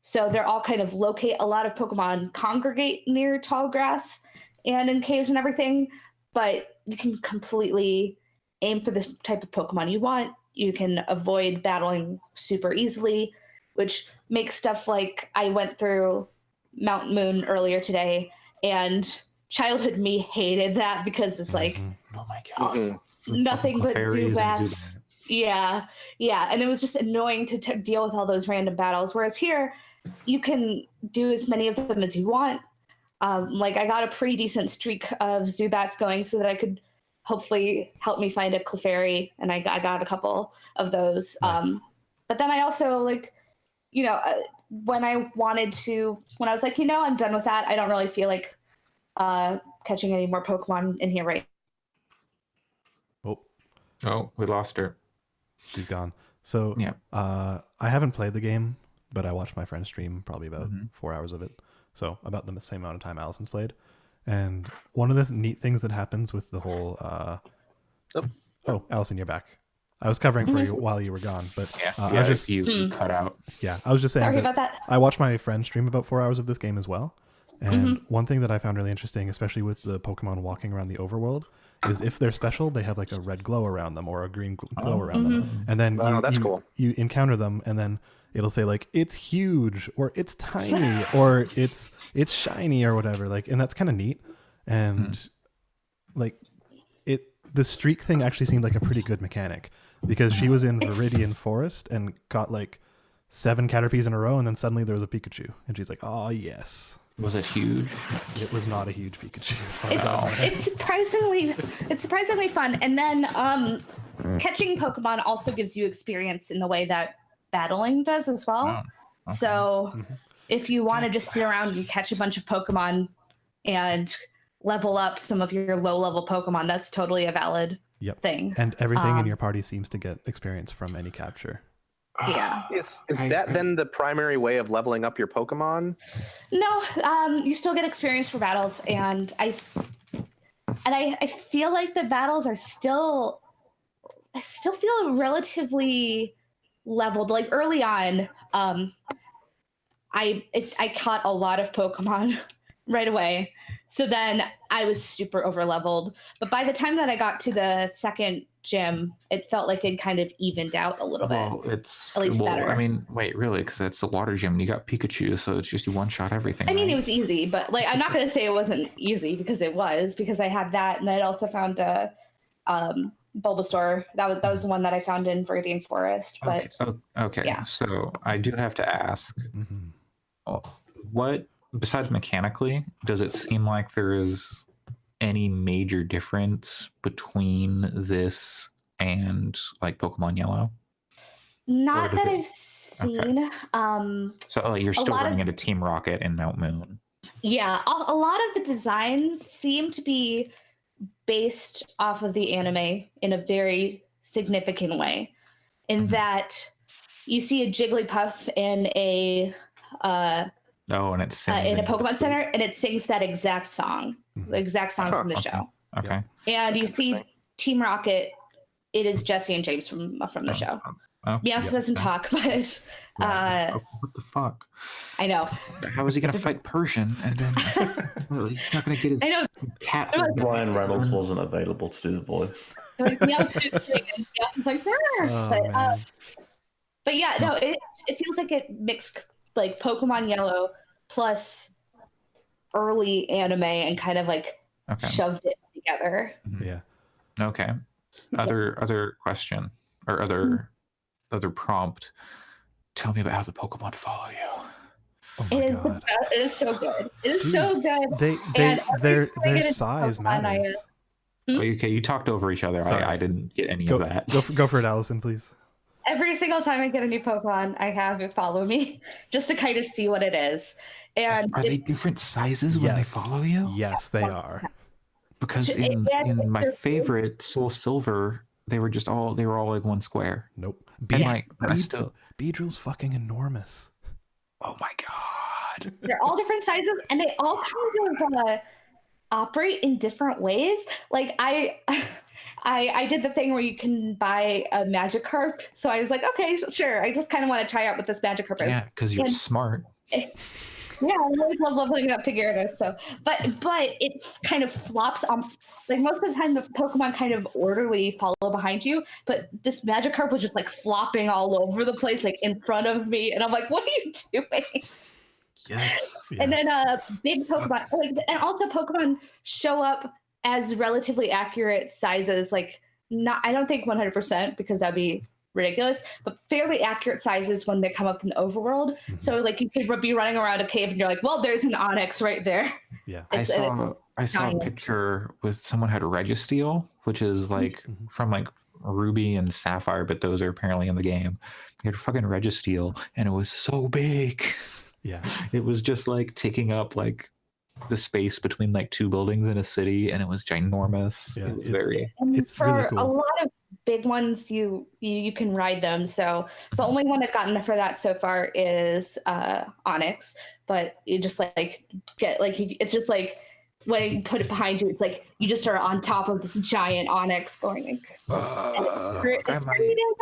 So they're all kind of a lot of Pokemon congregate near tall grass and in caves and everything, but you can completely aim for the type of Pokemon you want. You can avoid battling super easily, which makes stuff like I went through Mount Moon earlier today, and childhood me hated that because it's like, oh my God. Nothing but Zubats. Yeah. And it was just annoying to deal with all those random battles. Whereas here, you can do as many of them as you want. Like I got a pretty decent streak of Zubats going so that I could hopefully help me find a Clefairy, and I got a couple of those. Nice. But then I also when I was like, I'm done with that. I don't really feel like catching any more Pokemon in here right. Oh, we lost her. She's gone. So yeah, I haven't played the game, but I watched my friend stream probably about 4 hours of it. So about the same amount of time Allison's played. And one of the neat things that happens with the whole... Oh, Allison, you're back. I was covering for you while you were gone, but I was just... You cut out. Yeah, I was just saying Sorry about that. I watched my friend stream about 4 hours of this game as well. And one thing that I found really interesting, especially with the Pokemon walking around the overworld, is if they're special, they have like a red glow around them or a green glow around them. And then cool. You encounter them, and then it'll say like, it's huge, or it's tiny, or it's shiny, or whatever. Like, and that's kind of neat. And like the streak thing actually seemed like a pretty good mechanic, because she was in Viridian Forest and got like 7 Caterpies in a row, and then suddenly there was a Pikachu, and she's like, oh yes. Was it huge? It was not a huge Pikachu as far as I know. It's surprisingly fun. And then catching Pokemon also gives you experience in the way that battling does as well. Oh, okay. So if you want to just sit around and catch a bunch of Pokemon and level up some of your low-level Pokemon, that's totally a valid thing. And everything in your party seems to get experience from any capture. Yeah. Is that then the primary way of leveling up your Pokemon? No, you still get experience for battles, and I feel like the battles are still feel relatively leveled. Like early on, I caught a lot of Pokemon right away. So then I was super over leveled. But by the time that I got to the second gym, it felt like it kind of evened out a little bit. It's at least better. I mean, wait, really? Because it's the water gym, and you got Pikachu, so it's just you one-shot everything. I mean, it was easy, but like I'm not going to say it wasn't easy, because I had that, and I also found a Bulbasaur. That was the one that I found in Viridian Forest. But okay. Yeah. So I do have to ask. what besides mechanically, does it seem like there is any major difference between this and like Pokemon Yellow? Not does that it- I've seen. So you're A still lot running of- into Team Rocket and Mount Moon. Yeah, a lot of the designs seem to be based off of the anime in a very significant way. In Mhm. that you see a Jigglypuff in a Oh, and it sings in a and you go to Pokemon sleep. Center, and it sings that exact song, the exact song from the Okay. show. Okay. And you see interesting. Team Rocket. It is Jesse and James from the show. Oh, Meowth doesn't talk, but what the fuck? I know. How is he gonna fight Persian and then well, he's not gonna get his I know. cat? Ryan Reynolds wasn't available to do the voice. Meowth is and Meowth's like, Oh, but, man. but yeah, no, it feels like it mixed like Pokemon Yellow plus early anime and kind of like Okay. shoved it together. Yeah. Okay. Other question or other prompt. Tell me about how the Pokemon follow you. Oh my It is god. it is so good. It is Dude, so good. They And their every time I get into size Pokemon, I, matters. Okay, you talked over each other. Sorry. I didn't get any Go, of that. go for it, Allison, please. Every single time I get a new Pokemon, I have it follow me just to kind of see what it is. And Are they different sizes when they Yes. follow you? Yes, they are. Because And in my they're- favorite Soul Silver, they were all like one square. Nope. And like, but I still. Beedrill's fucking enormous. Oh my god. they're all different sizes, and they all kind of operate in different ways. Like I did the thing where you can buy a Magikarp, so I was like, okay, sure. I just kind of want to try out what this Magikarp is. Yeah, because you're And- smart. Yeah, I always love leveling up to Gyarados. So, but it kind of flops on. Like most of the time, the Pokemon kind of orderly follow behind you, but this Magikarp was just like flopping all over the place, like in front of me, and I'm like, "What are you doing?" Yes. Yeah. And then big Pokemon, like, and also Pokemon show up as relatively accurate sizes. Like, not I don't think 100% because that'd be ridiculous, but fairly accurate sizes when they come up in the overworld. Mm-hmm. So like you could be running around a cave and you're like, well, there's an Onyx right there. Yeah. I It's- saw a tiny. picture with someone had Registeel, which is like Mhm. from like Ruby and Sapphire, but those are apparently in the game. They had fucking Registeel, and it was so big. Yeah. It was just like taking up like the space between like two buildings in a city, and it was ginormous. Yeah, it was it's- very And It's for really cool. a lot of big ones, you can ride them. So the only one I've gotten for that so far is Onyx, but you just like get like it's just like when you put it behind you, it's like you just are on top of this giant Onyx going like it's I pretty damn good.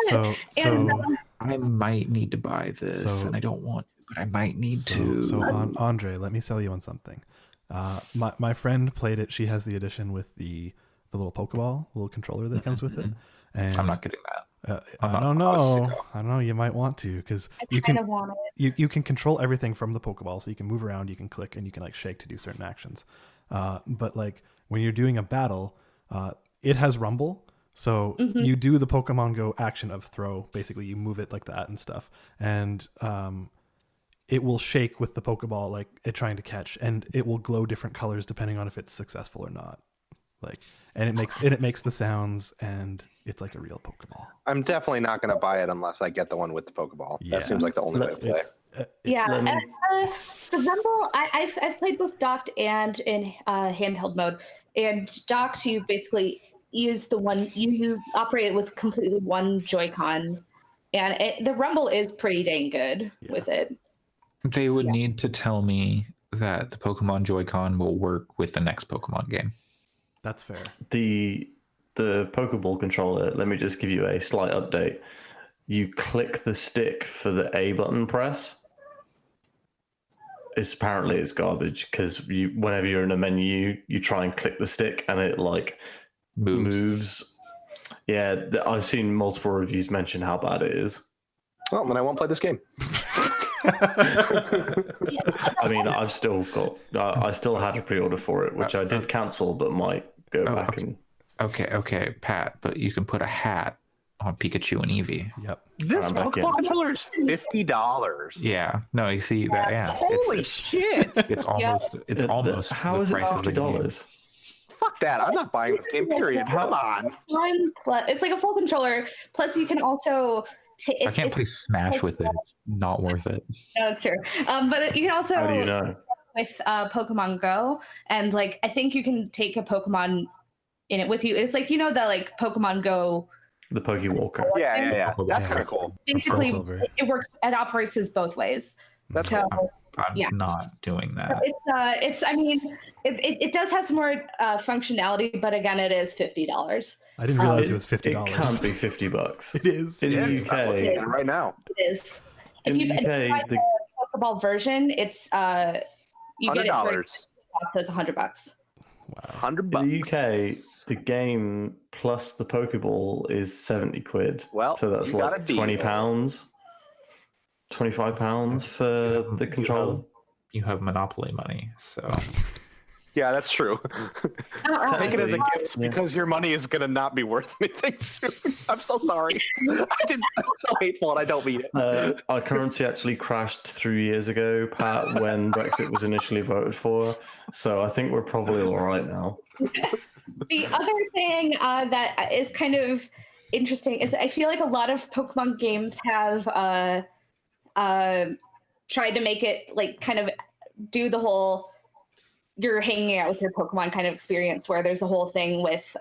So And, I might need to buy this, So- and I don't want to, but I might need to. So Andre, let me sell you on something. My friend played it. She has the edition with the little Pokeball, little controller that comes with it. And I'm not getting that. I'm I not- don't I was know. sicko. I don't know. You might want to because I you kind can of want it. you can control everything from the Pokeball, so you can move around, you can click, and you can like shake to do certain actions. But like when you're doing a battle, it has rumble. So you do the Pokemon Go action of throw. Basically, you move it like that and stuff, and it will shake with the Pokeball, like it trying to catch, and it will glow different colors depending on if it's successful or not. Like, and it makes the sounds, and it's like a real Pokeball. I'm definitely not going to buy it unless I get the one with the Pokeball. Yeah. That seems like the only way to play. It's, Yeah, let me- the Rumble. I've played both docked and in handheld mode. And docked, you basically use the one you operate it with completely one Joy-Con, and the Rumble is pretty dang good with it. They would Yeah. need to tell me that the Pokemon Joy-Con will work with the next Pokemon game. That's fair. The Pokeball controller, let me just give you a slight update. You click the stick for the A button press. It's garbage because whenever you're in a menu, you try and click the stick and it like moves. Yeah, I've seen multiple reviews mention how bad it is. Well, then I won't play this game. I mean, I still had a pre-order for it, which I did cancel, but might go back okay. and. Okay, Pat, but you can put a hat on Pikachu and Eevee. Yep. This I'm back in. Pokemon controller is $50. Yeah, no, you see that? Yeah, Holy shit! it's almost How the is it price of the game. $50? Fuck that! I'm not buying this game. Period. Come on. It's like a full controller. Plus, you can also take. I can't play Smash with it. It's not worth it. No, it's true. But you can also How do you know? with Pokemon Go, and like I think you can take a Pokemon in it with you. It's like the like Pokemon Go. The Pokewalker. Yeah. That's kind of cool. Basically, Silver. it works. It operates as both ways. That's So I'm not doing that. it's. I mean, it does have some more functionality, but again, it is $50. I didn't realize it was $50. It can't be $50. It is. In Yeah, the I'm looking at UK, it right now. It is. in the UK, the Pokeball version, it's you get it for $100. so it's $100. Wow. $100. in the UK, the game plus the Pokeball is 70 quid. Well, so that's you gotta like be £20, there. £25 for the controller. You have Monopoly money, so Yeah, that's true. Take it as a Technically, gift yeah. because your money is gonna not be worth anything soon. I'm so sorry. I'm so hateful, and I don't mean it. Our currency actually crashed 3 years ago, Pat, when Brexit was initially voted for. So I think we're probably all right now. The other thing that is kind of interesting is I feel like a lot of Pokemon games have tried to make it like kind of do the whole you're hanging out with your Pokemon kind of experience where there's a whole thing with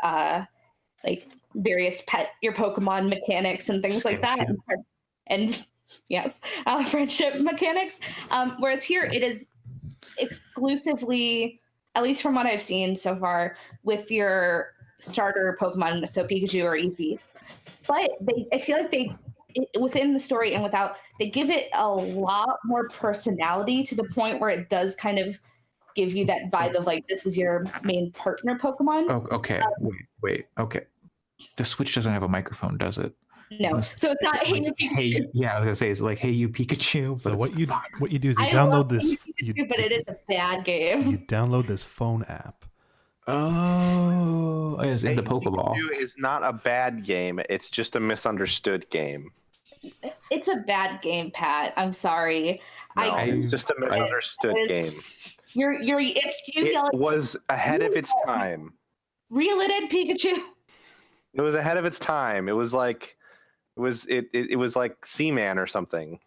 like various your Pokemon mechanics and things like that. And yes, friendship mechanics. Whereas here it is exclusively, at least from what I've seen so far, with your starter Pokemon, so Pikachu or Eevee. But I feel like within the story and without, they give it a lot more personality to the point where it does kind of give you that vibe of like, this is your main partner Pokemon. Oh, okay. Wait. Okay. The Switch doesn't have a microphone, does it? No, so it's not Hey You Pikachu. Hey, yeah, I was gonna say it's like Hey You Pikachu. So But what you do is you I download love this. Hey You Pikachu, but it is a bad game. You download this phone app. Oh, it's in the Pokeball. Pikachu is not a bad game. It's just a misunderstood game. It's a bad game, Pat. I'm sorry. No, it's just a misunderstood game. It Was ahead of its time. Reel it in, Pikachu. It was ahead of its time. It was like it was like Seaman or something.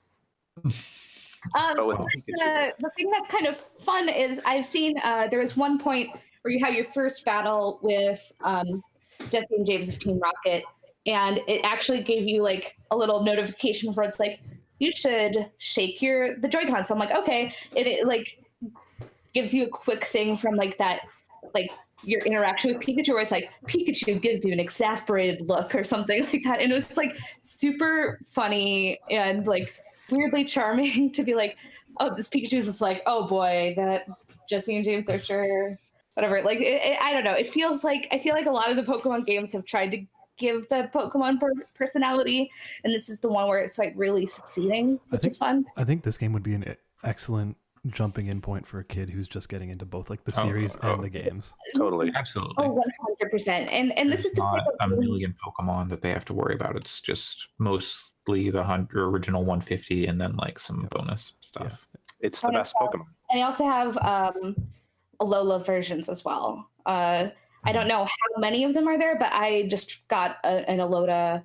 But with The thing that's kind of fun is I've seen there was one point where you have your first battle with Jesse and James of Team Rocket, and it actually gave you like a little notification where it's like you should shake the Joy-Con. So I'm like, okay, it like gives you a quick thing from like that, like your interaction with Pikachu, where it's like Pikachu gives you an exasperated look or something like that, and it was like super funny and like weirdly charming to be like, oh, this Pikachu's just like, oh boy, that Jesse and James are sure, whatever. Like, I don't know. I feel like a lot of the Pokemon games have tried to give the Pokemon personality, and this is the one where it's like really succeeding, which is fun. I think this game would be an excellent jumping in point for a kid who's just getting into both like the series and the games. Totally. Absolutely. Oh, 100%. And this is the not type a of million Pokemon that they have to worry about. It's just mostly the original 150 and then like some bonus stuff. It's the best Pokemon. And I also have Alola versions as well. I don't know how many of them are there, but I just got an Alola,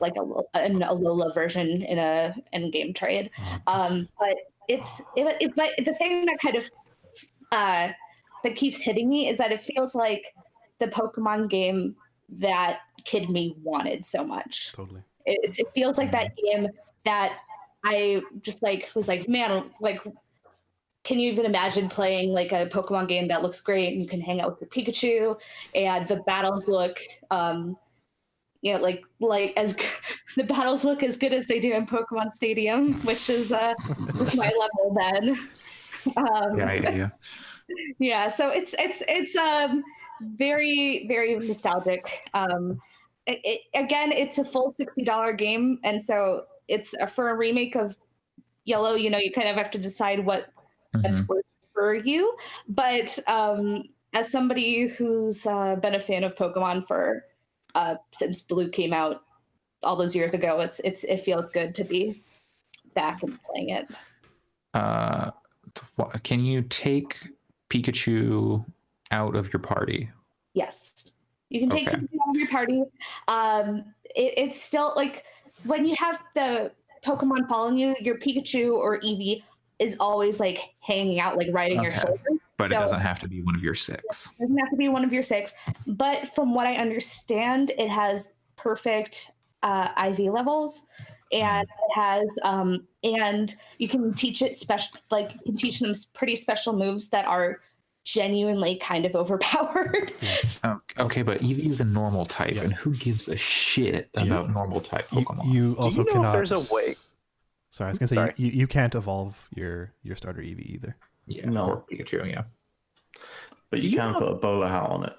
like an Alola version in a in-game trade. But but the thing that kind of that keeps hitting me is that it feels like the Pokemon game that kid me wanted so much. Totally. It feels like that game that I just like was like, man, like, can you even imagine playing like a Pokemon game that looks great and you can hang out with your Pikachu and the battles look like as the battles look as good as they do in Pokemon Stadium, which is my level then. Yeah. Yeah, so it's very, very nostalgic. Again, it's a full $60 game, and so it's for a remake of Yellow. You kind of have to decide what that's worth for you. But as somebody who's been a fan of Pokemon for since Blue came out, all those years ago. It feels good to be back and playing it. Can you take Pikachu out of your party? Yes, you can take Okay. Pikachu out of your party. It's still like when you have the Pokemon following you, your Pikachu or Eevee is always like hanging out, like riding your shoulder. But it doesn't have to be one of your 6. It doesn't have to be one of your 6. But from what I understand, it has perfect IV levels, and it has and you can teach it special, like you can teach them pretty special moves that are genuinely kind of overpowered. Okay, but Eevee is a normal type, and who gives a shit about normal type Pokemon? You also Do you know cannot. if there's a way? Sorry, I was gonna say you can't evolve your starter Eevee either. Yeah, No. or Pikachu, yeah. But you can put a bowler hat on it.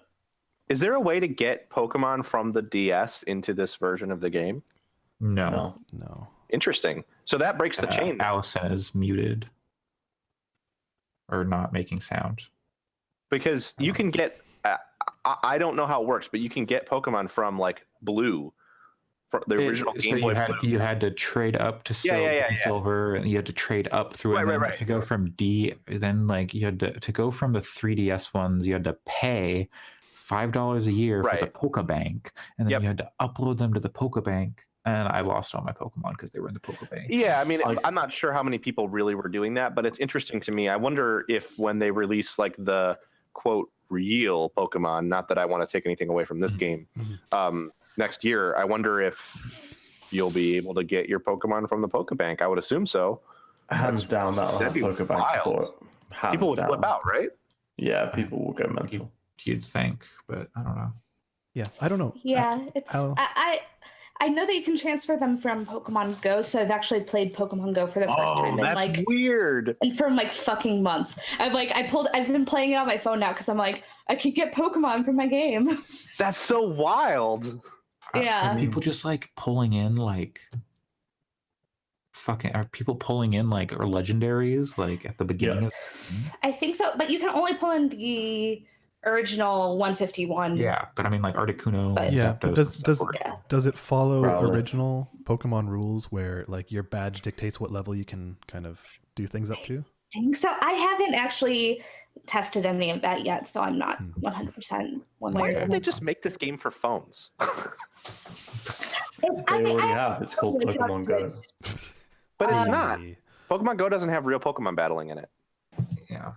Is there a way to get Pokemon from the DS into this version of the game? No. Interesting. So that breaks the chain. Allison is muted or not making sound. Because you can get, I don't know how it works, but you can get Pokemon from like Blue, from the original Game Boy. You had to trade up to silver, and you had to trade up through it. Right. To go from D, then like you had to go from the 3DS ones, you had to pay $5 a year for the Pokebank, and then you had to upload them to the Pokebank. And I lost all my Pokemon because they were in the Pokebank. Yeah, I mean, I'm not sure how many people really were doing that, but it's interesting to me. I wonder if when they release like the quote real Pokemon, not that I want to take anything away from this game, next year, I wonder if you'll be able to get your Pokemon from the Pokebank. I would assume so. Hands down, that'll have Pokebank support. People would flip out, right? Yeah, people will go mental. You'd think, but I don't know. Yeah, I don't know. Yeah, I know that you can transfer them from Pokemon Go, so I've actually played Pokemon Go for the first time in that's like weird. And from like fucking months. I've been playing it on my phone now because I'm like, I could get Pokemon from my game. That's so wild. Yeah. Are people just like pulling in like are people pulling in like or legendaries like at the beginning of I think so, but you can only pull in the original 151. Yeah, but I mean like Articuno. But does it follow Growlithe. original Pokemon rules where like your badge dictates what level you can kind of do things up to? I think so. I haven't actually tested any of that yet, so I'm not 100% one way Why or didn't the they just make this game for phones? They already have. It's called Pokemon Go. But it's not. Pokemon Go doesn't have real Pokemon battling in it. Yeah.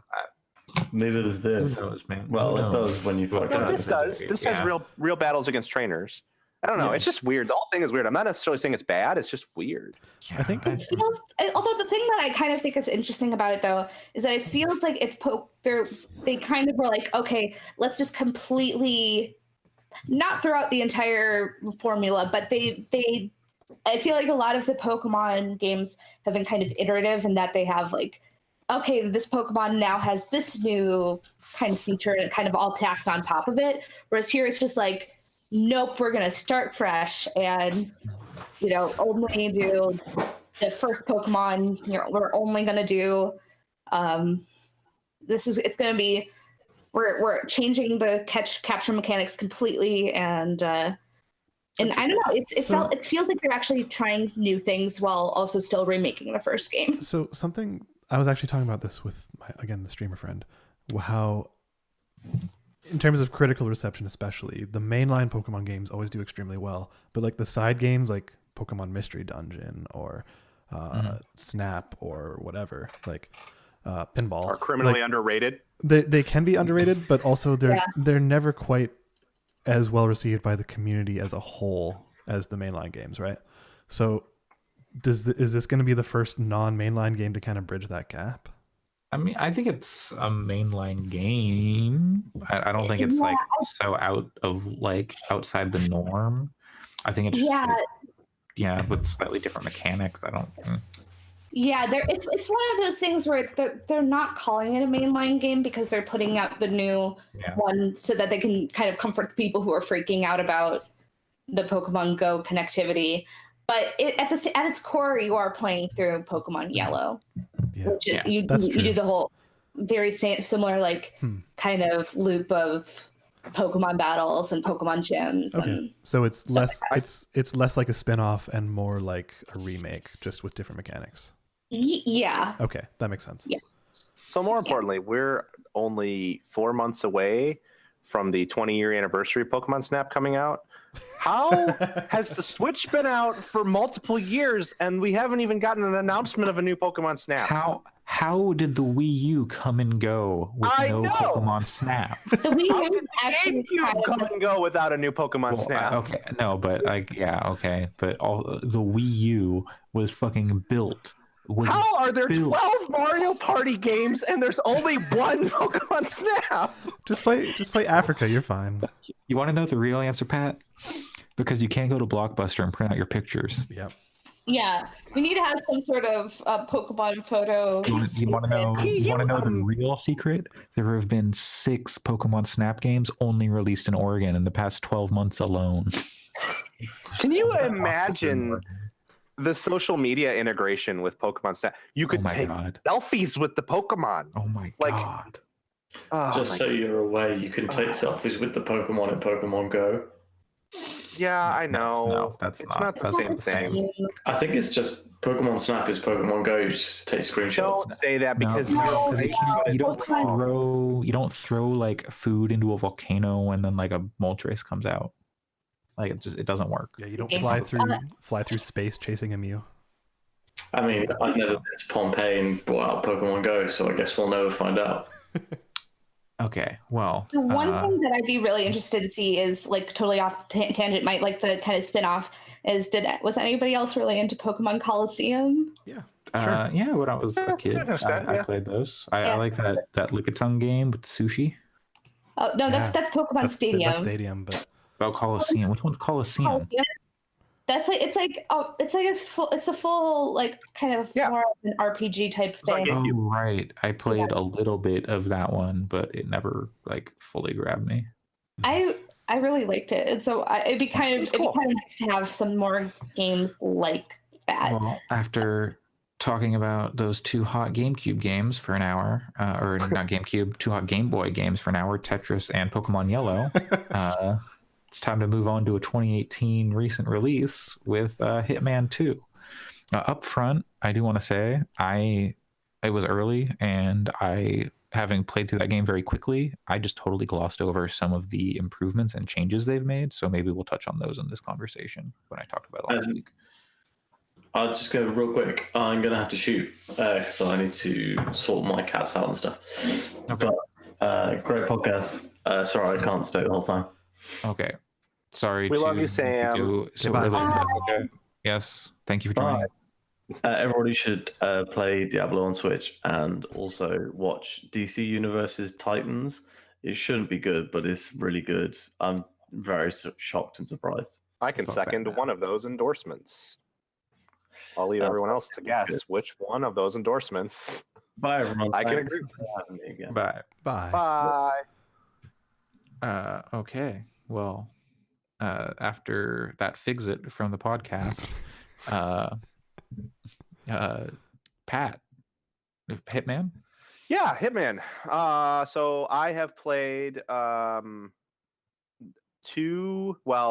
Neither does this. Who knows, man? Well, Who it knows? does when you fuck No, up. this does. This has real battles against trainers. I don't know. It's just weird. The whole thing is weird. I'm not necessarily saying it's bad. It's just weird. I think It feels, although the thing that I kind of think is interesting about it though is that it feels like they kind of were like, okay, let's just completely not throw out the entire formula, but I feel like a lot of the Pokemon games have been kind of iterative in that they have like, okay, this Pokemon now has this new kind of feature and kind of all tacked on top of it. Whereas here it's just like, nope, we're gonna start fresh and only do the first Pokemon. We're only gonna do it's gonna be we're changing the capture mechanics completely and I don't know, it feels like you're actually trying new things while also still remaking the first game. So something I was actually talking about this with the streamer friend, how in terms of critical reception, especially the mainline Pokemon games always do extremely well, but like the side games like Pokemon Mystery Dungeon or Snap or whatever, like Pinball, Are criminally underrated. They can be underrated, but also they're never quite as well received by the community as a whole as the mainline games, right? So is this going to be the first non-mainline game to kind of bridge that gap? I mean, I think it's a mainline game. I don't think it's like so out of like outside the norm. I think it's with slightly different mechanics. I don't. Yeah, it's one of those things where they're not calling it a mainline game because they're putting out the new one so that they can kind of comfort the people who are freaking out about the Pokemon Go connectivity. But at its core, you are playing through Pokemon Yellow, which you do the whole very similar like kind of loop of Pokemon battles and Pokemon gyms. Okay, And so it's stuff less like that. it's less like a spin-off and more like a remake, just with different mechanics. Yeah. Okay, that makes sense. Yeah. So more importantly, we're only 4 months away from the 20-year anniversary of Pokemon Snap coming out. How has the Switch been out for multiple years and we haven't even gotten an announcement of a new Pokemon Snap? How did the Wii U come and go with I no know! Pokemon Snap? The Wii How U did the actually GameCube come and go without a new Pokemon Snap? Okay, no, but but the Wii U was fucking built. How are there built. 12 Mario Party games and there's only one Pokemon Snap? Just play Africa. You're fine. You want to know the real answer, Pat? Because you can't go to Blockbuster and print out your pictures. Yep. Yeah, we need to have some sort of Pokemon photo. You want to know? You want to know the real secret? There have been 6 Pokemon Snap games only released in Oregon in the past 12 months alone. Can you imagine the social media integration with Pokemon Snap? You could take selfies with the Pokemon. Oh my Like, god! Just so you're aware, you can take selfies with the Pokemon in Pokemon Go. Yeah, I know. That's it's not the same thing. I think it's just Pokemon Snap is Pokemon Go. You just take screenshots. Don't say that because you don't throw like food into a volcano and then like a Moltres comes out. Like it doesn't work. Yeah, you don't fly through space chasing a Mew. I mean, I've never been to Pompeii and brought out Pokemon Go, so I guess we'll never find out. Okay, well. The one thing that I'd be really interested to see is like totally off tangent, might like the kind of spin-off is was anybody else really into Pokemon Coliseum? Yeah. Sure. Yeah, when I was a kid, I played those. I like that Lickitung game with sushi. Oh no, that's Pokemon Stadium. That's Stadium, but Coliseum. Which one's Coliseum? That's like it's a full like kind of more of an RPG type thing. Oh right, I played a little bit of that one, but it never like fully grabbed me. I really liked it, and so it'd be kind of nice to have some more games like that. Well, after talking about those 2 hot GameCube games for an hour, or not GameCube, 2 hot Game Boy games for an hour, Tetris and Pokemon Yellow. It's time to move on to a 2018 recent release with Hitman 2. Up front, I do want to say it was early, and having played through that game very quickly, I just totally glossed over some of the improvements and changes they've made. So maybe we'll touch on those in this conversation when I talked about it last week. I'll just go real quick. I'm going to have to shoot, so I need to sort my cats out and stuff. Okay. But great podcast. Sorry, I can't stay the whole time. Okay. Sorry. We love you, Sam. Okay. Yes. Thank you for joining. Everybody should play Diablo on Switch and also watch DC Universe's Titans. It shouldn't be good, but it's really good. I'm very shocked and surprised. I can second one of those endorsements. I'll leave everyone else to guess which one of those endorsements. Bye, everyone. I can agree. Bye. Bye. Bye. Okay. Well, after that Fix-It from the podcast, Pat, Hitman? Yeah, Hitman. So I have played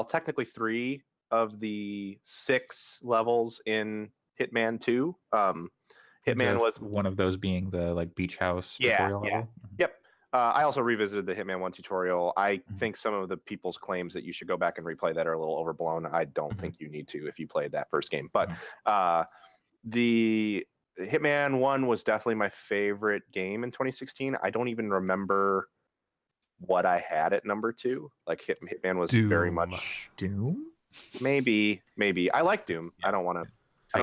technically 3 of the 6 levels in Hitman 2. Hitman was one of those being the like beach house tutorial level. Yep. I also revisited the Hitman 1 tutorial. I think some of the people's claims that you should go back and replay that are a little overblown. I don't think you need to if you played that first game. But the Hitman 1 was definitely my favorite game in 2016. I don't even remember what I had at number 2. Like Hitman was very much Doom. Maybe. I like Doom. I don't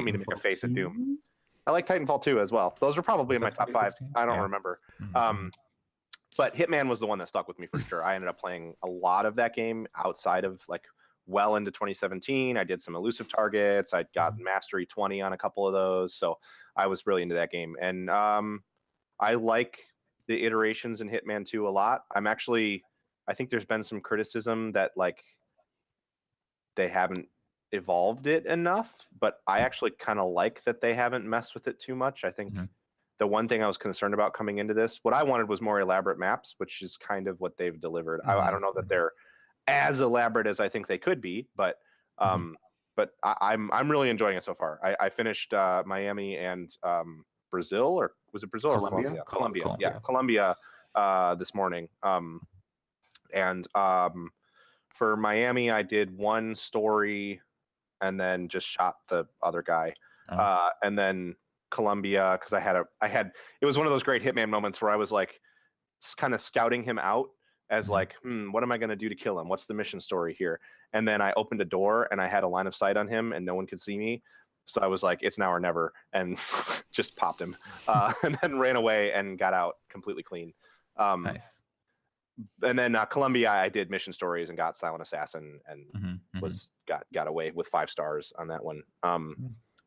mean to make a face at Doom. I like Titanfall 2 as well. Those are probably in my top 5. I don't remember. But Hitman was the one that stuck with me for sure. I ended up playing a lot of that game outside of like well into 2017. I did some elusive targets. I got mastery 20 on a couple of those. So I was really into that game. And I like the iterations in Hitman 2 a lot. I think there's been some criticism that like they haven't evolved it enough, but I actually kind of like that they haven't messed with it too much. I think the one thing I was concerned about coming into this, what I wanted was more elaborate maps, which is kind of what they've delivered. I don't know that they're as elaborate as I think they could be, but I'm really enjoying it so far. I finished Miami and Brazil, or was it Brazil Colombia? or Colombia? Yeah, Colombia this morning. And for Miami, I did one story and then just shot the other guy. And then Colombia, because it was one of those great Hitman moments where I was like kind of scouting him out as like, what am I going to do to kill him? What's the mission story here? And then I opened a door and I had a line of sight on him and no one could see me. So I was like, it's now or never, and just popped him, and then ran away and got out completely clean. Nice. And then Colombia, I did mission stories and got Silent Assassin and got away with 5 stars on that one.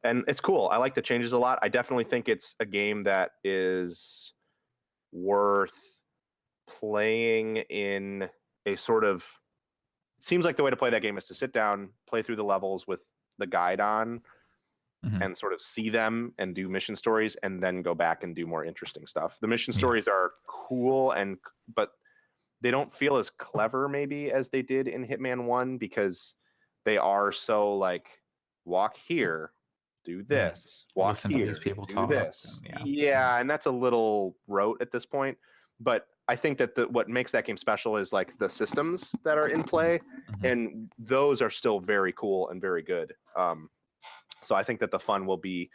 And it's cool. I like the changes a lot. I definitely think it's a game that is worth playing in a sort of. It seems like the way to play that game is to sit down, play through the levels with the guide on, and sort of see them and do mission stories, and then go back and do more interesting stuff. The mission stories are cool, but they don't feel as clever maybe as they did in Hitman 1, because they are so like, walk here, do this, walk Listen here, to these people do talk, this. and And that's a little rote at this point. But I think that what makes that game special is like the systems that are in play, and those are still very cool and very good. So I think that the fun will be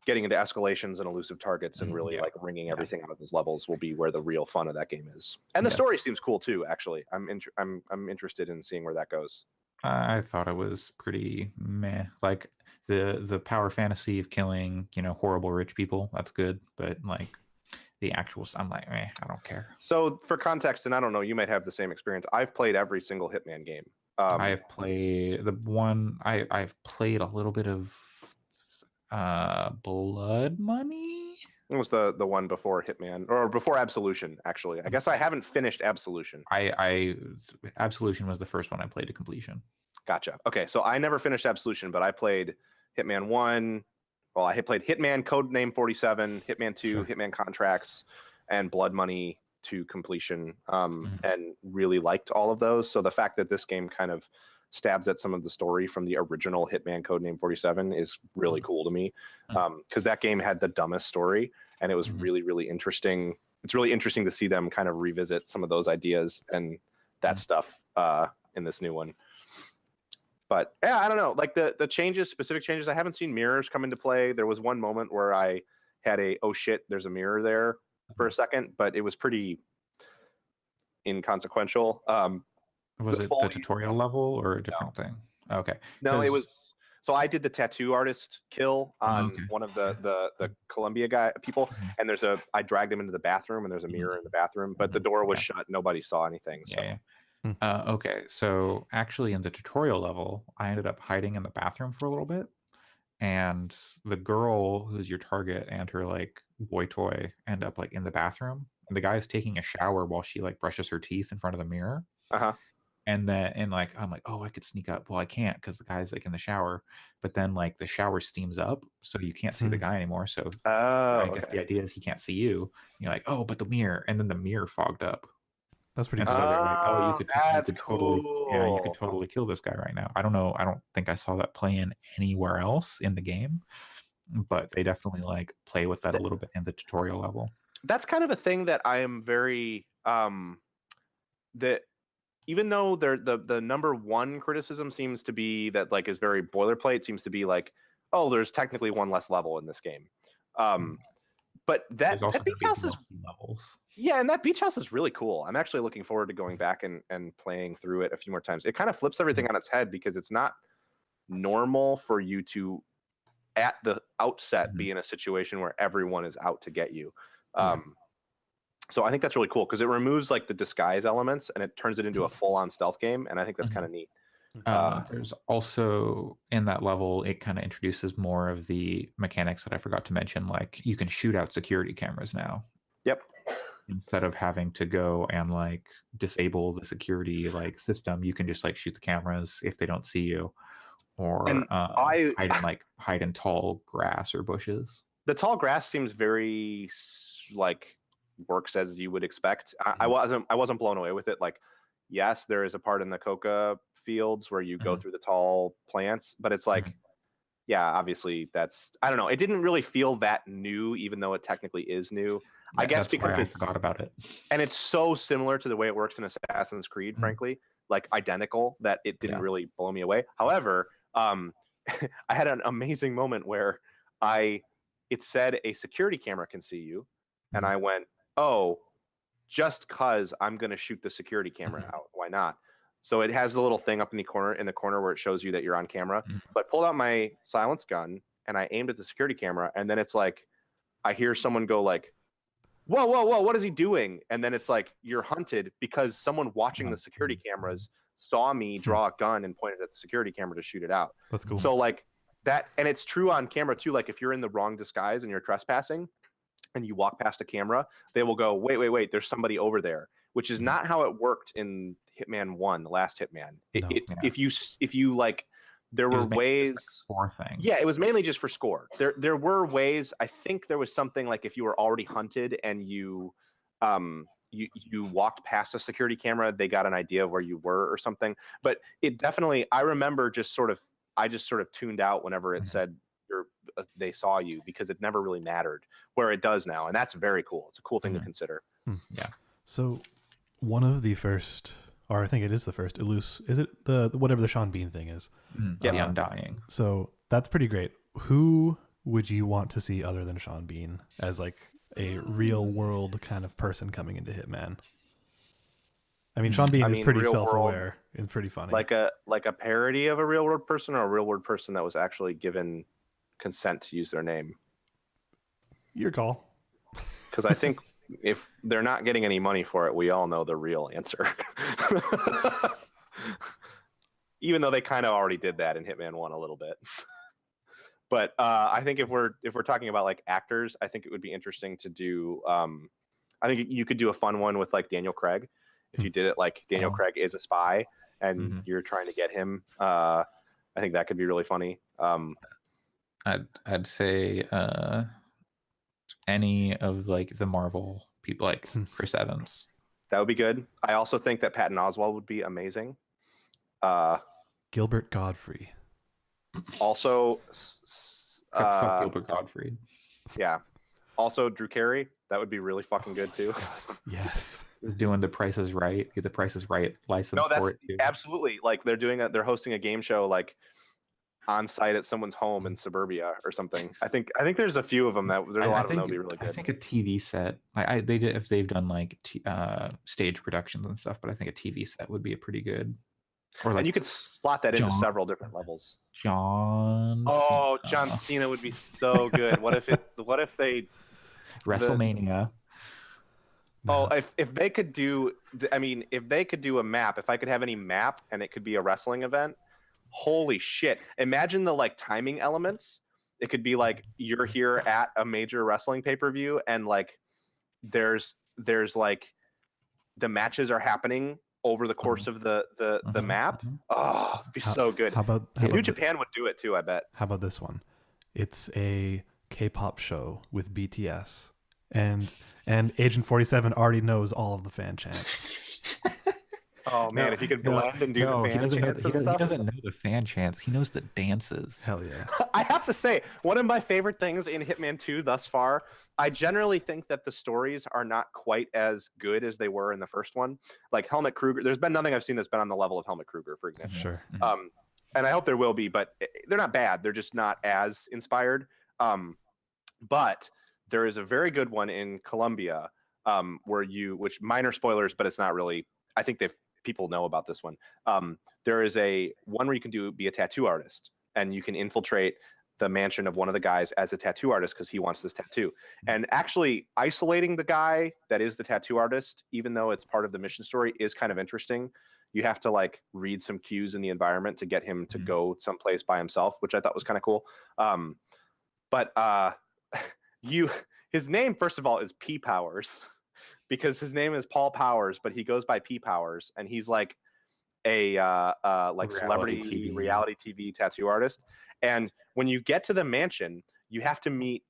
getting into escalations and elusive targets and really like wringing everything out of those levels will be where the real fun of that game is. And the story seems cool too. Actually, I'm interested in seeing where that goes. I thought it was pretty meh. Like the power fantasy of killing, horrible rich people. That's good, but like the actual, I'm like, I don't care. So for context, and I don't know, you might have the same experience. I've played every single Hitman game. I have played the one. I've played a little bit of Blood Money. It was the one before Hitman, or before Absolution, actually. I guess I haven't finished Absolution. Absolution was the first one I played to completion. Gotcha. Okay, so I never finished Absolution, but I played Hitman 1. Well, I played Hitman Codename 47, Hitman 2, Hitman Contracts, and Blood Money to completion, and really liked all of those. So the fact that this game kind of stabs at some of the story from the original Hitman Codename 47 is really cool to me, because that game had the dumbest story, and it was really, really interesting. It's really interesting to see them kind of revisit some of those ideas and that stuff in this new one. But yeah, I don't know, like the specific changes, I haven't seen mirrors come into play. There was one moment where I had oh shit, there's a mirror there for a second, but it was pretty inconsequential. Was it the tutorial level or a different thing? Okay. No, it was. So I did the tattoo artist kill on one of the Colombia people, and I dragged him into the bathroom, and there's a mirror in the bathroom, but the door was shut. Nobody saw anything. So. Okay, so actually in the tutorial level, I ended up hiding in the bathroom for a little bit, and the girl who's your target and her like boy toy end up like in the bathroom, and the guy's taking a shower while she like brushes her teeth in front of the mirror. And like I'm like, oh, I could sneak up. Well, I can't because the guy's like in the shower. But then like the shower steams up, so you can't see the guy anymore. So I guess the idea is he can't see you. And you're like, oh, but the mirror, and then the mirror fogged up. That's pretty And cool. so they're like, oh, you could totally, cool. you could totally kill this guy right now. I don't know. I don't think I saw that playing anywhere else in the game, but they definitely like play with that a little bit in the tutorial level. That's kind of a thing that I am very that even though the number one criticism seems to be that like is very boilerplate, seems to be like, oh, there's technically one less level in this game. But that beach house is levels. Yeah, and that beach house is really cool. I'm actually looking forward to going back and playing through it a few more times. It kind of flips everything on its head because it's not normal for you to, at the outset, be in a situation where everyone is out to get you. So I think that's really cool because it removes like the disguise elements and it turns it into a full-on stealth game, and I think that's kind of neat. There's also in that level, it kind of introduces more of the mechanics that I forgot to mention. Like you can shoot out security cameras now. Yep. Instead of having to go and like disable the security like system, you can just like shoot the cameras if they don't see you, or hide in tall grass or bushes. The tall grass seems very like works as you would expect. I wasn't blown away with it. Like, yes, there is a part in the coca fields where you go through the tall plants, but it's like, yeah, obviously that's, I don't know. It didn't really feel that new, even though it technically is new. I guess That's because why I forgot about it. and it's so similar to the way it works in Assassin's Creed, frankly, like identical, that it didn't really blow me away. However, I had an amazing moment where it said a security camera can see you, and I went, oh, just cause I'm gonna shoot the security camera out. Why not? So it has the little thing up in the corner where it shows you that you're on camera. So I pulled out my silence gun and I aimed at the security camera, and then it's like I hear someone go like, whoa, whoa, whoa, what is he doing? And then it's like you're hunted because someone watching the security cameras saw me draw a gun and pointed at the security camera to shoot it out. That's cool. So like that, and it's true on camera too. Like if you're in the wrong disguise and you're trespassing and you walk past a camera, they will go, wait, wait, wait, there's somebody over there, which is not how it worked in Hitman 1, the last Hitman. If you like, there were ways. Score thing. Yeah, it was mainly just for score. There were ways. I think there was something like if you were already hunted and you walked past a security camera, they got an idea of where you were or something. But it definitely, I remember I just sort of tuned out whenever it said they saw you, because it never really mattered, where it does now, and that's very cool. It's a cool thing to consider. Yeah. So one of the first, or I think it is the first, is it the whatever the Sean Bean thing is? The Undying. So that's pretty great. Who would you want to see other than Sean Bean as like a real world kind of person coming into Hitman? I mean, Sean Bean is pretty self-aware and pretty funny. Like a parody of a real world person, or a real world person that was actually given consent to use their name? Your call. Because I think if they're not getting any money for it, we all know the real answer. Even though they kind of already did that in Hitman 1 a little bit. But I think if we're talking about like actors, I think it would be interesting to do. I think you could do a fun one with like Daniel Craig. If you did it like Daniel Craig is a spy and you're trying to get him, I think that could be really funny. I'd say any of like the Marvel people, like Chris Evans. That would be good. I also think that Patton Oswalt would be amazing. Gilbert Godfrey. Also, Fuck Gilbert Gottfried. Yeah. Also, Drew Carey. That would be really fucking good too. Yes. He's doing The Price is Right. Get The Price is Right license for it too. Absolutely. Like they're hosting a game show like on site at someone's home in suburbia or something. I think there's a few of them there's a lot of them that would be really good. I think a TV set, like if they've done like stage productions and stuff, but I think a TV set would be a pretty good. Or like, and you could slot that into several different levels. John Cena would be so good. What if they WrestleMania? If they could do, if they could do a map, if I could have any map and it could be a wrestling event, holy shit. Imagine the like timing elements. It could be like you're here at a major wrestling pay-per-view and like there's like the matches are happening over the course of the map. Oh, it'd be so good. New Japan would do it too, I bet. How about this one? It's a K-pop show with BTS. And Agent 47 already knows all of the fan chants. Oh man, if you could blend and do the fan chants. He doesn't know the fan chants. He knows the dances. Hell yeah. I have to say, one of my favorite things in Hitman 2 thus far, I generally think that the stories are not quite as good as they were in the first one. Like Helmut Kruger, there's been nothing I've seen that's been on the level of Helmut Kruger, for example. Sure. And I hope there will be, but they're not bad. They're just not as inspired. But there is a very good one in Colombia which minor spoilers, but it's not really, I think people know about this one. There is a one where you can be a tattoo artist and you can infiltrate the mansion of one of the guys as a tattoo artist because he wants this tattoo. And actually isolating the guy that is the tattoo artist, even though it's part of the mission story, is kind of interesting. You have to like read some cues in the environment to get him to go someplace by himself, which I thought was kind of cool. His name, first of all, is P Powers because his name is Paul Powers, but he goes by P Powers, and he's like a reality TV tattoo artist. And when you get to the mansion, you have to meet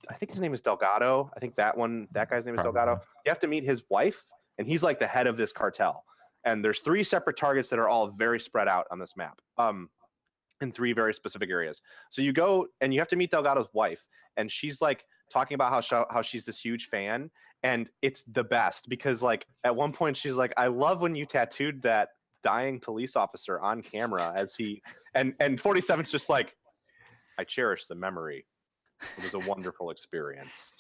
I think his name is Delgado. I think that guy's name is Probably. Delgado. You have to meet his wife, and he's like the head of this cartel. And there's 3 separate targets that are all very spread out on this map. In 3 very specific areas. So you go and you have to meet Delgado's wife, and she's like talking about how she's this huge fan, and it's the best because like at one point she's like, I love when you tattooed that dying police officer on camera as he and 47's just like, I cherish the memory. It was a wonderful experience.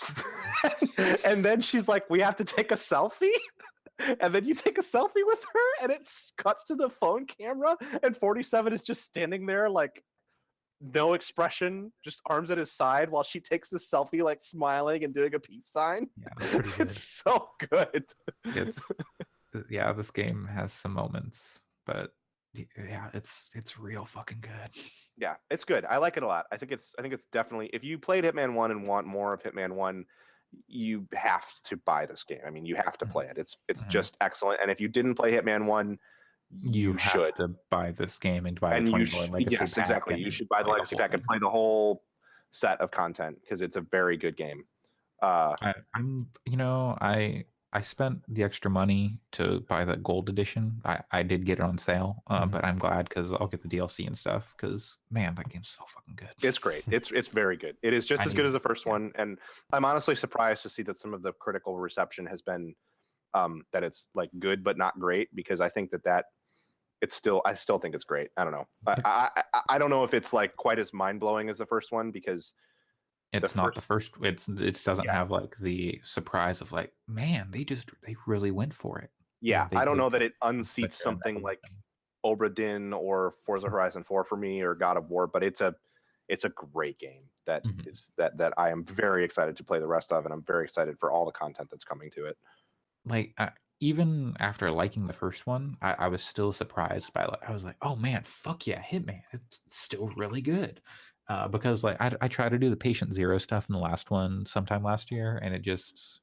And then she's like, we have to take a selfie. And then you take a selfie with her, and it cuts to the phone camera, and 47 is just standing there, like, no expression, just arms at his side while she takes the selfie, like, smiling and doing a peace sign. Yeah, that's pretty good. It's so good. Yeah, this game has some moments, but yeah, it's real fucking good. Yeah, it's good. I like it a lot. I think it's definitely, if you played Hitman 1 and want more of Hitman 1, you have to buy this game. I mean, you have to play it. It's just excellent. And if you didn't play Hitman 1, you should have to buy this game and buy the $20 Legacy yes, pack. exactly. You should buy the Legacy pack and play the whole set of content because it's a very good game. I spent the extra money to buy that gold edition. I did get it on sale, but I'm glad because I'll get the DLC and stuff. Because man, that game's so fucking good. It's great. It's very good. It is just as good as the first one, and I'm honestly surprised to see that some of the critical reception has been that it's like good but not great. Because I think that I still think it's great. I don't know. I don't know if it's like quite as mind blowing as the first one because. It's not the first. It doesn't have like the surprise of like, man, they really went for it. Yeah, I don't know that it unseats something like Obra Dinn or Forza Horizon 4 for me or God of War, but it's a great game that is that I am very excited to play the rest of, and I'm very excited for all the content that's coming to it. Like even after liking the first one, I was still surprised by I was like, oh man, fuck yeah, Hitman, it's still really good. Because like I tried to do the patient zero stuff in the last one sometime last year, and it just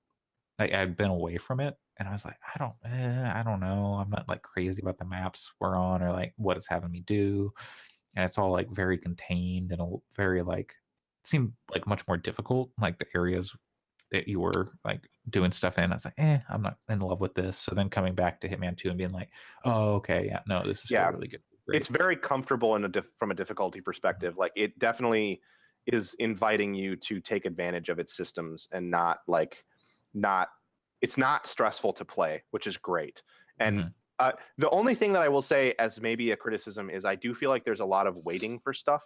I'd been away from it, and I was like, I don't know, I'm not like crazy about the maps we're on or like what it's having me do, and it's all like very contained and very like it seemed like much more difficult, like the areas that you were like doing stuff in. I was like, I'm not in love with this. So then coming back to Hitman 2 and being like, oh okay, yeah, no, this is still really good. Great. It's very comfortable from a difficulty perspective. Like it definitely is inviting you to take advantage of its systems and it's not stressful to play, which is great. And the only thing that I will say as maybe a criticism is I do feel like there's a lot of waiting for stuff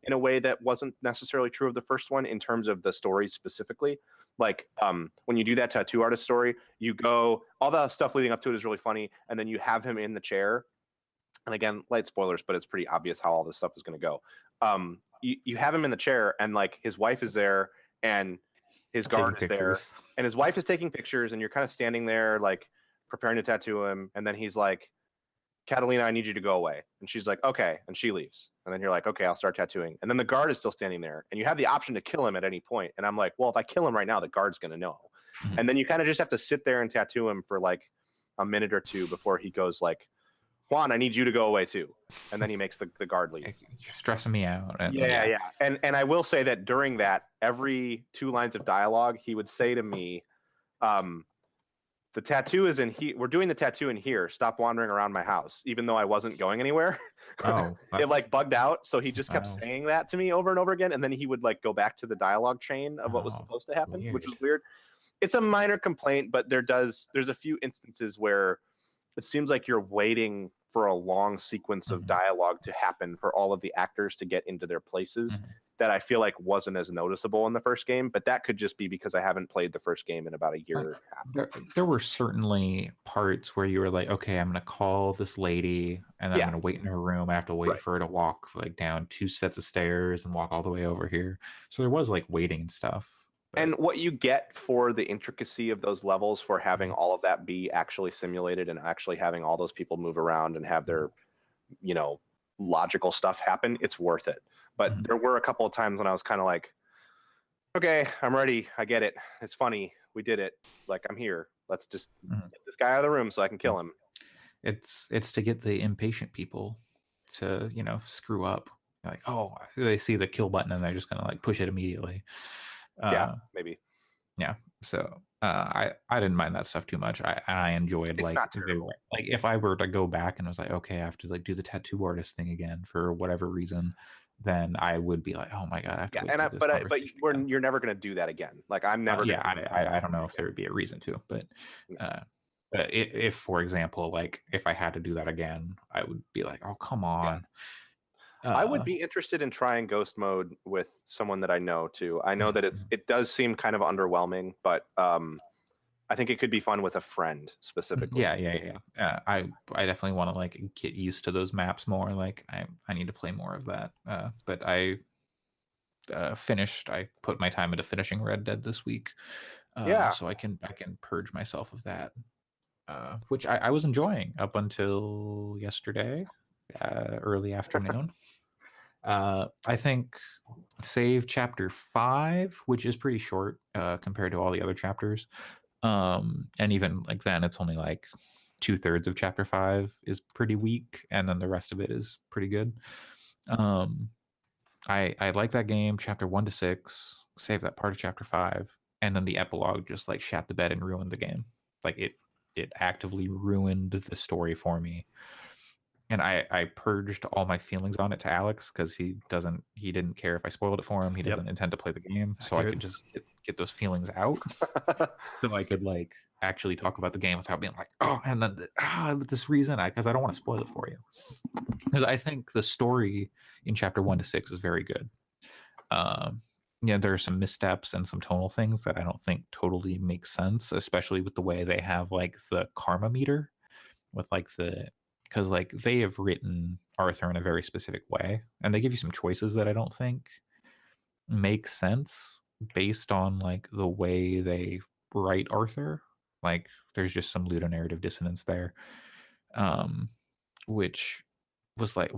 in a way that wasn't necessarily true of the first one in terms of the story specifically. Like when you do that tattoo artist story, you go, all the stuff leading up to it is really funny, and then you have him in the chair. And again, light spoilers, but it's pretty obvious how all this stuff is going to go. You have him in the chair, and like his wife is there, and his guard is there, and his wife is taking pictures, and you're kind of standing there, like preparing to tattoo him, and then he's like, "Catalina, I need you to go away," and she's like, "Okay," and she leaves, and then you're like, "Okay, I'll start tattooing," and then the guard is still standing there, and you have the option to kill him at any point, and I'm like, "Well, if I kill him right now, the guard's going to know," and then you kind of just have to sit there and tattoo him for like a minute or two before he goes like, Juan, I need you to go away too. And then he makes the guard leave. You're stressing me out. Yeah. And I will say that during that, every 2 lines of dialogue, he would say to me, the tattoo is in here. We're doing the tattoo in here. Stop wandering around my house, even though I wasn't going anywhere. Oh, it like bugged out. So he just kept saying that to me over and over again. And then he would like go back to the dialogue chain of what was supposed to happen, which was weird. It's a minor complaint, but there's a few instances where it seems like you're waiting for a long sequence of dialogue to happen for all of the actors to get into their places that I feel like wasn't as noticeable in the first game, but that could just be because I haven't played the first game in about a year and a half. There were certainly parts where you were like, okay, I'm going to call this lady and then I'm going to wait in her room. I have to wait for her to walk like down 2 sets of stairs and walk all the way over here. So there was like waiting and stuff. And what you get for the intricacy of those levels, for having all of that be actually simulated and actually having all those people move around and have their, logical stuff happen, it's worth it. But there were a couple of times when I was kind of like, okay, I'm ready. I get it. It's funny. We did it. Like, I'm here. Let's just get this guy out of the room so I can kill him. It's to get the impatient people to, screw up. Like, oh, they see the kill button and they're just going to like push it immediately. Uh, maybe. yeah. So I didn't mind that stuff too much. I enjoyed It's like not terrible. like if I were to go back and was like, okay, I have to like do the tattoo artist thing again for whatever reason, then I would be like, oh my god, I have to Yeah, wait through this but conversation again. you're never going to do that again. Like I'm never Yeah, going to. I don't know if there would be a reason to, but if, for example, like if I had to do that again, I would be like, oh come on. I would be interested in trying ghost mode with someone that I know too. I know that it does seem kind of underwhelming, but I think it could be fun with a friend specifically. Yeah. I definitely want to like get used to those maps more. Like I need to play more of that. But I finished. I put my time into finishing Red Dead this week. Yeah. So I can purge myself of that. Which I was enjoying up until yesterday, early afternoon. I think save chapter 5, which is pretty short compared to all the other chapters. And even like then, it's only like 2/3 of chapter 5 is pretty weak, and then the rest of it is pretty good. I like that game, chapter 1 to 6, save that part of chapter 5, and then the epilogue just like shat the bed and ruined the game. Like it actively ruined the story for me. And I purged all my feelings on it to Alex because he didn't care if I spoiled it for him. He doesn't intend to play the game, so I could just get those feelings out, so I could like actually talk about the game without being like, oh, and then this reason, because I don't want to spoil it for you. Because I think the story in chapter 1 to 6 is very good. Yeah, there are some missteps and some tonal things that I don't think totally make sense, especially with the way they have like the karma meter with like because like they have written Arthur in a very specific way, and they give you some choices that I don't think make sense based on like the way they write Arthur. Like there's just some ludonarrative dissonance there, which was like,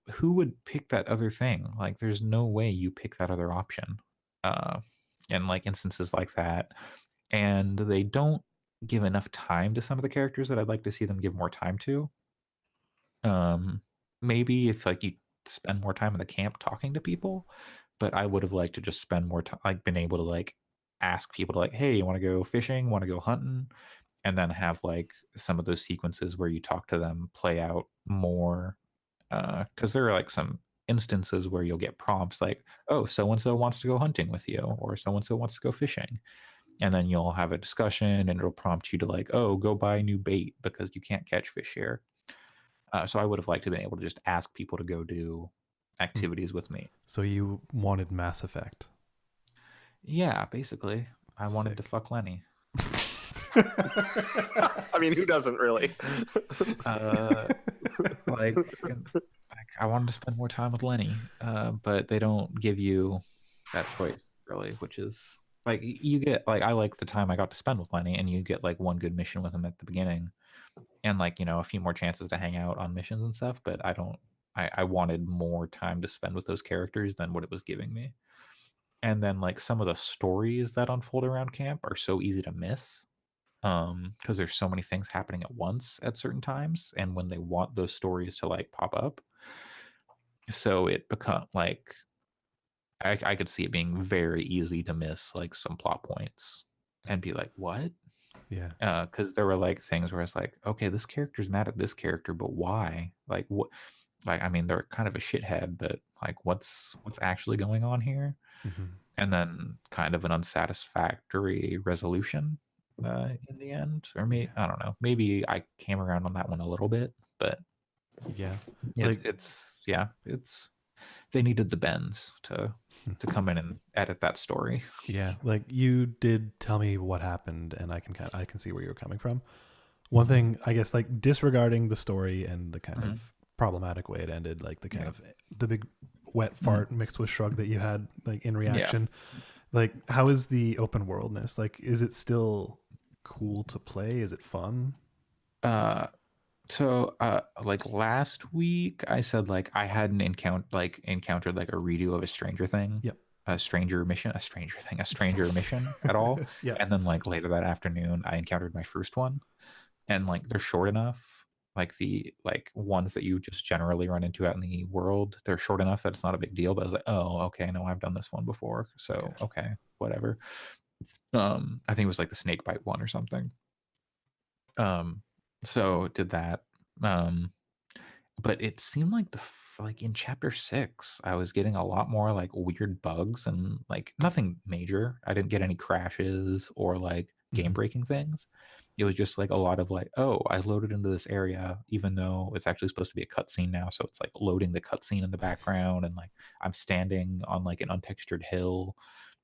who would pick that other thing? Like there's no way you pick that other option. And like instances like that, and they don't give enough time to some of the characters that I'd like to see them give more time to. Maybe if like you spend more time in the camp talking to people, but I would have liked to just spend more time, like been able to like ask people to like, hey, you want to go fishing, want to go hunting, and then have like some of those sequences where you talk to them play out more. Because there are like some instances where you'll get prompts like, oh, so and so wants to go hunting with you, or so and so wants to go fishing, and then you'll have a discussion, and it'll prompt you to like, oh, go buy new bait because you can't catch fish here. So I would have liked to have been able to just ask people to go do activities with me. So you wanted Mass Effect? Yeah, basically. I wanted to Sick. fuck Lenny. I mean, who doesn't really? Like I wanted to spend more time with Lenny, but they don't give you that choice really, which is like you get like I like the time I got to spend with Lenny, and you get like one good mission with him at the beginning, and like a few more chances to hang out on missions and stuff. But I wanted more time to spend with those characters than what it was giving me. And then like some of the stories that unfold around camp are so easy to miss, because there's so many things happening at once at certain times, and when they want those stories to like pop up, so it become like I could see it being very easy to miss like some plot points and be like, what? Yeah. Because there were like things where it's like, okay, this character's mad at this character, but why? Like what? Like I mean, they're kind of a shithead, but like what's actually going on here? Mm-hmm. And then kind of an unsatisfactory resolution in the end, or maybe I don't know. Maybe I came around on that one a little bit, but Yeah, it's they needed the bends to come in and edit that story. Yeah, like you did tell me what happened, and I can see where you're coming from. One thing, I guess, like disregarding the story and the kind of problematic way it ended, like the kind of the big wet fart mixed with shrug that you had like in reaction. Like, how is the open worldness? Like, is it still cool to play? Is it fun? So like last week I said like I hadn't encountered like a redo of a Stranger Thing. Yep. A stranger mission at all. Yeah. And then like later that afternoon I encountered my first one, and like they're short enough like the ones that you just generally run into out in the world. They're short enough that it's not a big deal. But I was like, oh, okay, no, I've done this one before, so okay, whatever. I think it was like the snake bite one or something. So did that. But it seemed like like in chapter 6, I was getting a lot more like weird bugs and like nothing major. I didn't get any crashes or like game breaking things. It was just like a lot of like, oh, I loaded into this area, even though it's actually supposed to be a cutscene now. So it's like loading the cutscene in the background, and like I'm standing on like an untextured hill,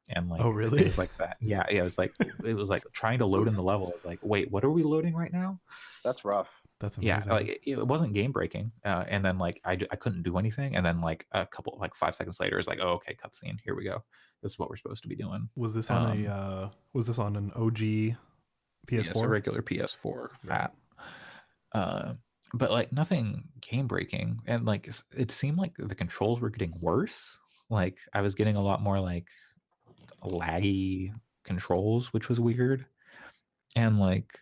and like Oh, really? things like that. Yeah, it was like trying to load in the level. I was like, wait, what are we loading right now? That's rough. That's Yeah, amazing. like it wasn't game breaking, and then like I couldn't do anything, and then like a couple like 5 seconds later, it's like, oh, okay, cutscene, here we go. This is what we're supposed to be doing. Was this on an OG PS4? Yes, a regular PS4 fat. But like nothing game breaking, and like it seemed like the controls were getting worse. Like I was getting a lot more like laggy controls, which was weird, and like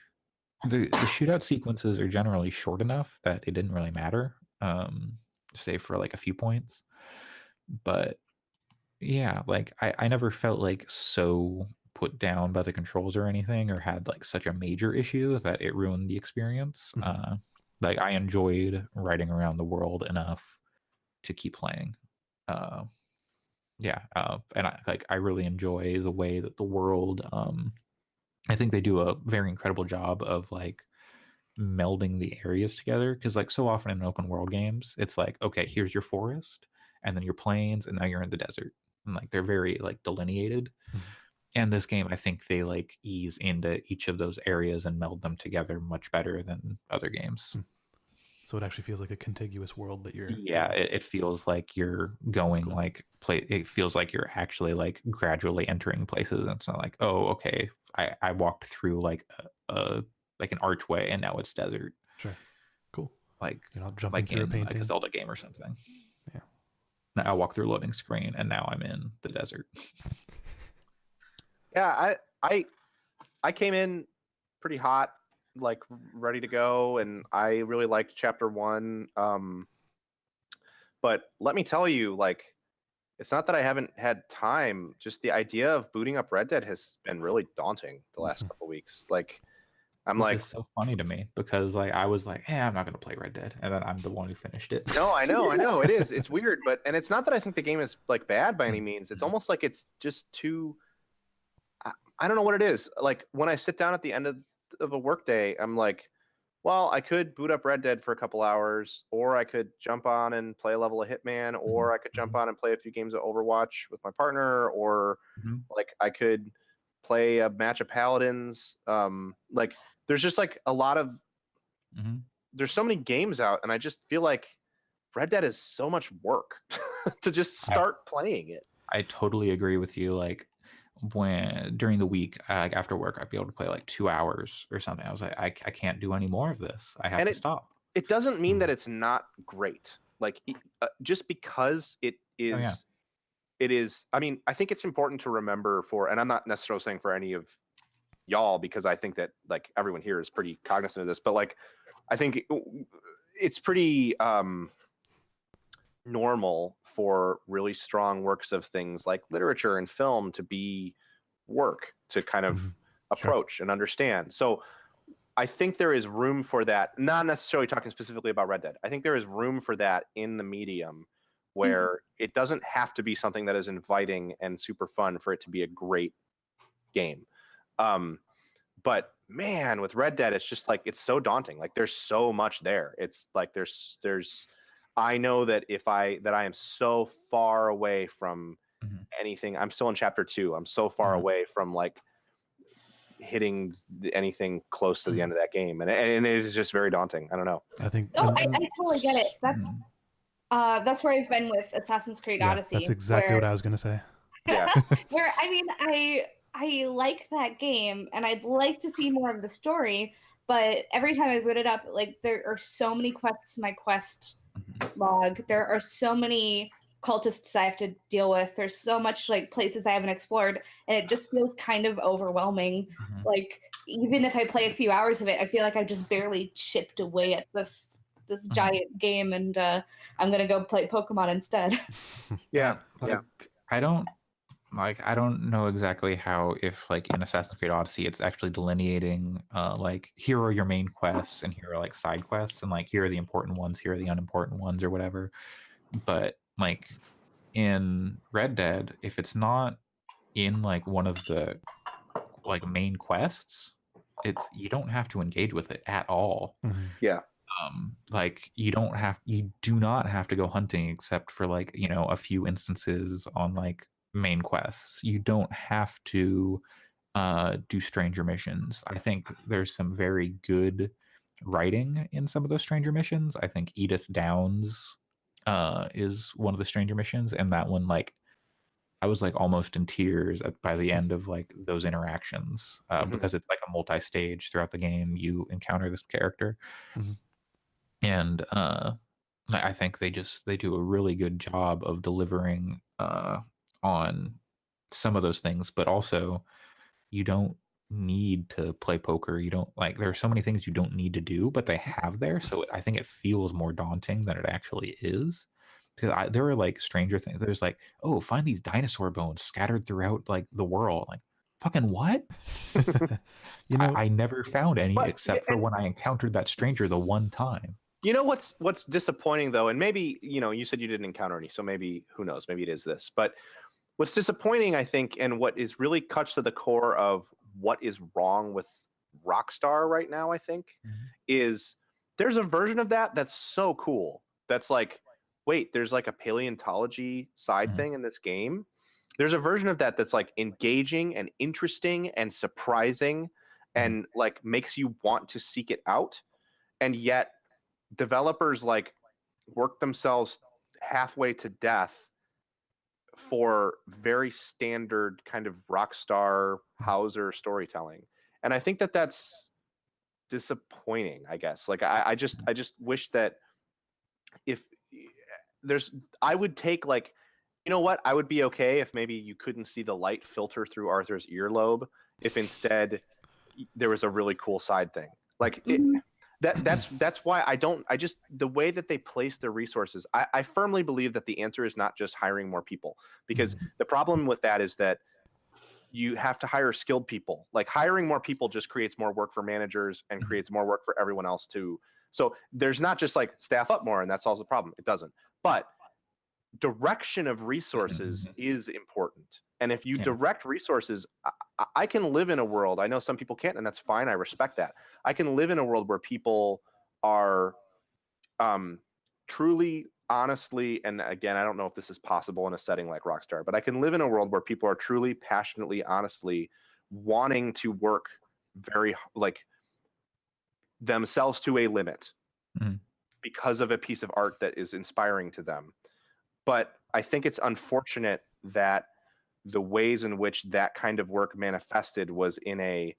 the shootout sequences are generally short enough that it didn't really matter, save for like a few points. But yeah, like I never felt like so put down by the controls or anything, or had like such a major issue that it ruined the experience. Like I enjoyed riding around the world enough to keep playing. And I really enjoy the way that the world, I think they do a very incredible job of like melding the areas together, because like so often in open world games it's like, okay, here's your forest and then your plains and now you're in the desert, and like they're very like delineated. And this game, I think they like ease into each of those areas and meld them together much better than other games. So it actually feels like a contiguous world that you're. Yeah, it feels like you're going cool. like it feels like you're actually like gradually entering places, and it's not like, oh, okay, I walked through like a like an archway and now it's desert. Sure. Cool. Like you're not jumping like through a in painting. like a Zelda game or something. Yeah. Now I walk through a loading screen and now I'm in the desert. Yeah, I came in pretty hot, like ready to go, and I really liked chapter 1. But let me tell you, like, it's not that I haven't had time. Just the idea of booting up Red Dead has been really daunting the last couple weeks. Like, I'm Which like, is so funny to me, because like I was like, hey, I'm not gonna play Red Dead, and then I'm the one who finished it. no, I know, it is. It's weird, and it's not that I think the game is like bad by any means. It's almost like it's just too. I don't know what it is. Like when I sit down at the end of a workday, I'm like, well, I could boot up Red Dead for a couple hours, or I could jump on and play a level of Hitman, or I could jump on and play a few games of Overwatch with my partner, or like I could play a match of Paladins. Like there's just like a lot of there's so many games out, and I just feel like Red Dead is so much work to just start playing it. I totally agree with you. Like when during the week, like after work, I'd be able to play like 2 hours or something. I was like, I can't do any more of this. I have to stop. It doesn't mean that it's not great. Like just because it is, it is. I mean, I think it's important to remember and I'm not necessarily saying for any of y'all, because I think that like everyone here is pretty cognizant of this, but like I think it's pretty normal for really strong works of things like literature and film to be work to kind of approach and understand. So I think there is room for that, not necessarily talking specifically about Red Dead. I think there is room for that in the medium where it doesn't have to be something that is inviting and super fun for it to be a great game. But man, with Red Dead, it's just like, it's so daunting. Like there's so much there. It's like there's I know that I am so far away from anything. I'm still in chapter 2. I'm so far away from like hitting anything close to the end of that game, and it is just very daunting. I don't know. I think. I totally get it. That's where I've been with Assassin's Creed Odyssey. That's exactly what I was gonna say. Yeah. Where I mean, I like that game, and I'd like to see more of the story. But every time I boot it up, like there are so many quests in my quest log. There are so many cultists I have to deal with. There's so much like places I haven't explored, and it just feels kind of overwhelming. Like even if I play a few hours of it, I feel like I just barely chipped away at this giant game, and I'm gonna go play Pokemon instead. Yeah. I don't know exactly how, if like in Assassin's Creed Odyssey it's actually delineating like here are your main quests and here are like side quests, and like here are the important ones, here are the unimportant ones, or whatever. But like in Red Dead, if it's not in like one of the like main quests, you don't have to engage with it at all. Yeah. Like you do not have to go hunting except for like, you know, a few instances on like main quests. You don't have to do stranger missions. I think there's some very good writing in some of those stranger missions. I think Edith Downs is one of the stranger missions, and that one, like, I was like almost in tears by the end of like those interactions because it's like a multi-stage throughout the game. You encounter this character, and I think they do a really good job of delivering on some of those things, but also you don't need to play poker. You don't like, there are so many things you don't need to do, but they have there. So I think it feels more daunting than it actually is. Because there are like stranger things. There's like, oh, find these dinosaur bones scattered throughout like the world. Like, fucking what? You know, I never found any But- except for when I encountered that stranger the one time. You know what's disappointing though, and maybe, you know, you said you didn't encounter any, so maybe, who knows, maybe it is this. But what's disappointing, I think, and what is really cuts to the core of what is wrong with Rockstar right now, I think, is there's a version of that that's so cool. That's like, wait, there's like a paleontology side thing in this game. There's a version of that that's like engaging and interesting and surprising and like makes you want to seek it out. And yet developers like work themselves halfway to death for very standard kind of Rockstar Hauser storytelling. And I think that that's disappointing, I guess. Like I just wish that if I would take, like, you know what, I would be okay if maybe you couldn't see the light filter through Arthur's earlobe, if instead there was a really cool side thing. Like that's why the way that they place their resources, I firmly believe that the answer is not just hiring more people, because the problem with that is that you have to hire skilled people. Like hiring more people just creates more work for managers and creates more work for everyone else too. So there's not just like staff up more and that solves the problem. It doesn't. But direction of resources is important. And if you direct resources, I can live in a world, I know some people can't, and that's fine, I respect that. I can live in a world where people are truly, honestly, and again, I don't know if this is possible in a setting like Rockstar, but I can live in a world where people are truly, passionately, honestly wanting to work very, like, themselves to a limit because of a piece of art that is inspiring to them. But I think it's unfortunate that the ways in which that kind of work manifested was in a,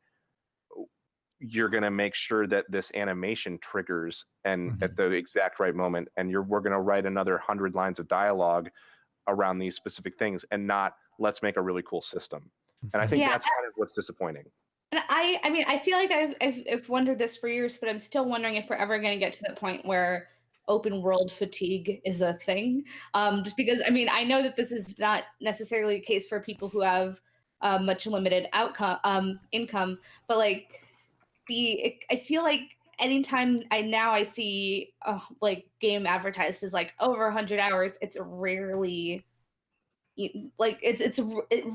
you're going to make sure that this animation triggers and at the exact right moment, and we're going to write another 100 lines of dialogue around these specific things, and not let's make a really cool system. And I think that's kind of what's disappointing. And I mean, I feel like I've wondered this for years, but I'm still wondering if we're ever going to get to the point where open world fatigue is a thing. Just because, I mean, I know that this is not necessarily the case for people who have much limited income, but like I feel like anytime I see like game advertised as like over 100 hours, it's rarely like it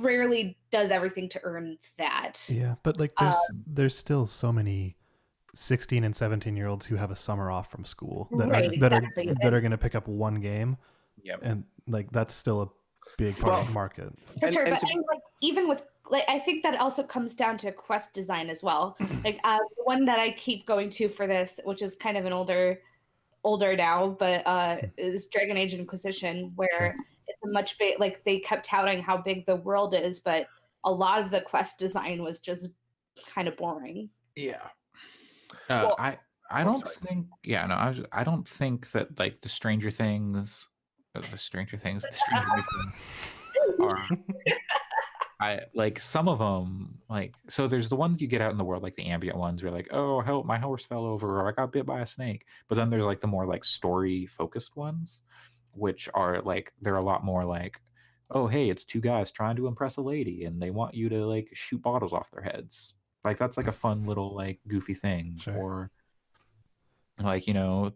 rarely does everything to earn that. Yeah, but like there's still so many 16 and 17-year-olds who have a summer off from school that are going to pick up one game. And like that's still a big part of the market. For sure, but like, even with like, I think that also comes down to quest design as well. Like the one that I keep going to for this, which is kind of an older now, but is Dragon Age Inquisition, where it's a much big, like they kept touting how big the world is, but a lot of the quest design was just kind of boring. Yeah. I don't think I don't think that like the Stranger Things the Stranger Things, the Stranger Things are. I like some of them, like, so there's the ones you get out in the world, like the ambient ones where you're like, oh help, my horse fell over, or I got bit by a snake. But then there's like the more like story focused ones, which are like they're a lot more like, oh hey, it's two guys trying to impress a lady and they want you to like shoot bottles off their heads. Like that's like a fun little like goofy thing. Sure. Or like, you know,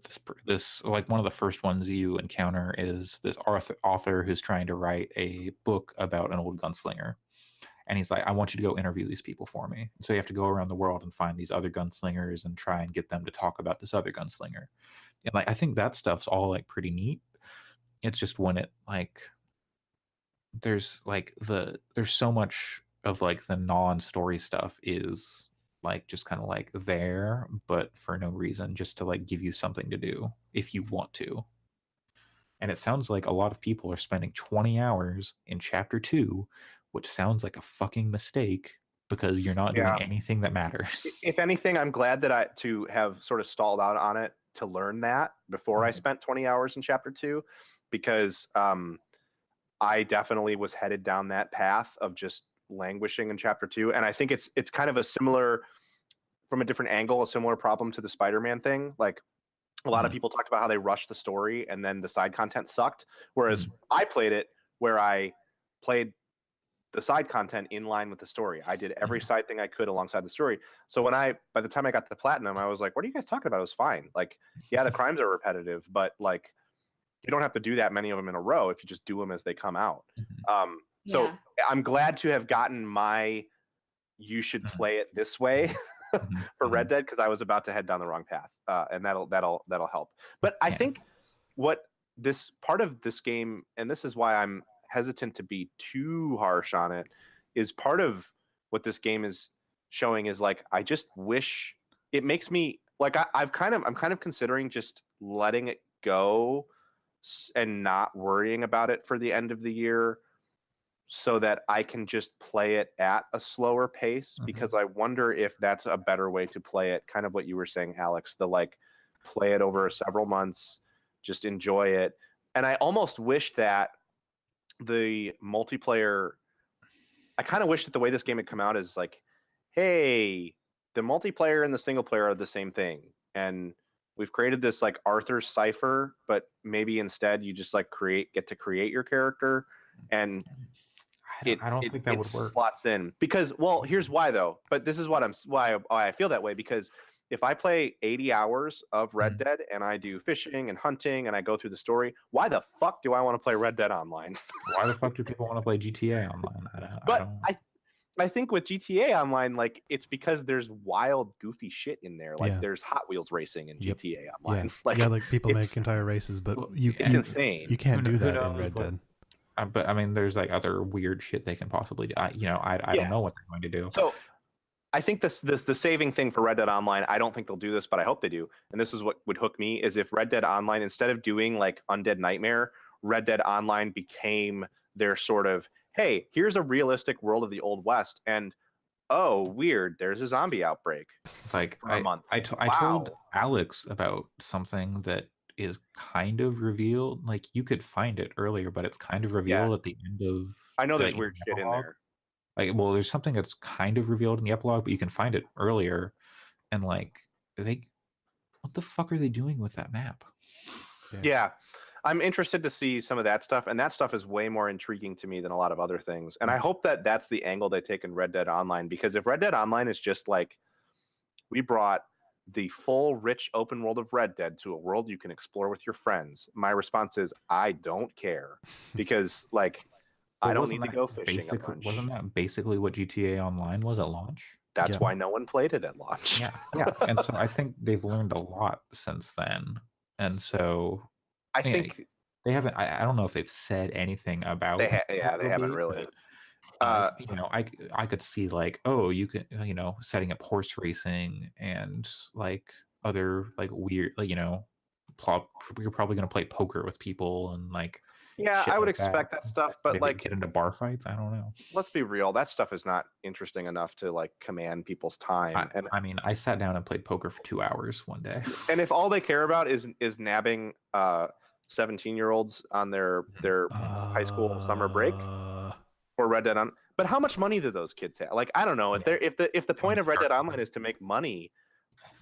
this like one of the first ones you encounter is this author who's trying to write a book about an old gunslinger. And he's like, I want you to go interview these people for me. So you have to go around the world and find these other gunslingers and try and get them to talk about this other gunslinger. And like, I think that stuff's all like pretty neat. It's just when it like, there's so much of like the non-story stuff is like just kind of like there, but for no reason, just to like give you something to do if you want to. And it sounds like a lot of people are spending 20 hours in chapter 2, which sounds like a fucking mistake because you're not doing anything that matters. If anything, I'm glad that to have sort of stalled out on it to learn that before I spent 20 hours in chapter 2, because I definitely was headed down that path of just languishing in chapter 2. And I think it's kind of a similar, from a different angle, a similar problem to the Spider-Man thing. Like, a lot of people talked about how they rushed the story and then the side content sucked. Whereas I played it where I played the side content in line with the story. I did every side thing I could alongside the story. So by the time I got to platinum, I was like, what are you guys talking about? It was fine. Like, yeah, the crimes are repetitive, but like, you don't have to do that many of them in a row if you just do them as they come out. So I'm glad to have gotten you should play it this way for Red Dead, because I was about to head down the wrong path, and that'll help. But I think what this part of this game, and this is why I'm hesitant to be too harsh on it, is part of what this game is showing is like, I just wish it makes me like, I'm kind of considering just letting it go and not worrying about it for the end of the year, so that I can just play it at a slower pace, because I wonder if that's a better way to play it. Kind of what you were saying, Alex, the like play it over several months, just enjoy it. And I almost wish that the multiplayer, I kind of wish that the way this game had come out is like, hey, the multiplayer and the single player are the same thing. And we've created this like Arthur's cipher, but maybe instead you just like get to create your character. And I don't think that would work. Slots in because, well, here's why though. But this is why I feel that way, because if I play 80 hours of Red Dead and I do fishing and hunting and I go through the story, why the fuck do I want to play Red Dead Online? Why the fuck do people want to play GTA Online? I think with GTA Online, like, it's because there's wild, goofy shit in there. Like, there's Hot Wheels racing in GTA Online. Like people make entire races, but it's insane. You can't do that in Red Dead. But I mean, there's like other weird shit they can possibly do. I don't know what they're going to do. So I think the saving thing for Red Dead Online, I don't think they'll do this, but I hope they do. And this is what would hook me, is if Red Dead Online, instead of doing like Undead Nightmare, Red Dead Online became their sort of, hey, here's a realistic world of the Old West, and oh, weird, there's a zombie outbreak. Like for a month. I told Alex about something that is kind of revealed. Like, you could find it earlier, but it's kind of revealed at the end of. I know there's weird shit in there. Like, well, there's something that's kind of revealed in the epilogue, but you can find it earlier. And like, what the fuck are they doing with that map? Yeah. I'm interested to see some of that stuff, and that stuff is way more intriguing to me than a lot of other things. And I hope that that's the angle they take in Red Dead Online, because if Red Dead Online is just like, we brought the full rich open world of Red Dead to a world you can explore with your friends, my response is, I don't care, because like, I don't need to go fishing a bunch. Wasn't that basically what GTA Online was at launch? That's why no one played it at launch. Yeah. And so I think they've learned a lot since then. And so I think they haven't. I don't know if they've said anything about. They haven't really. I could see like, oh, you could, setting up horse racing and like other like weird, like, you're probably gonna play poker with people and like. Yeah, I would expect that stuff, but maybe like get into bar fights. I don't know. Let's be real. That stuff is not interesting enough to like command people's time. I mean, I sat down and played poker for 2 hours one day. And if all they care about is nabbing 17-year-olds on their high school summer break for Red Dead on. But how much money do those kids have? Like, I don't know. If the point of Red Dead Online is to make money,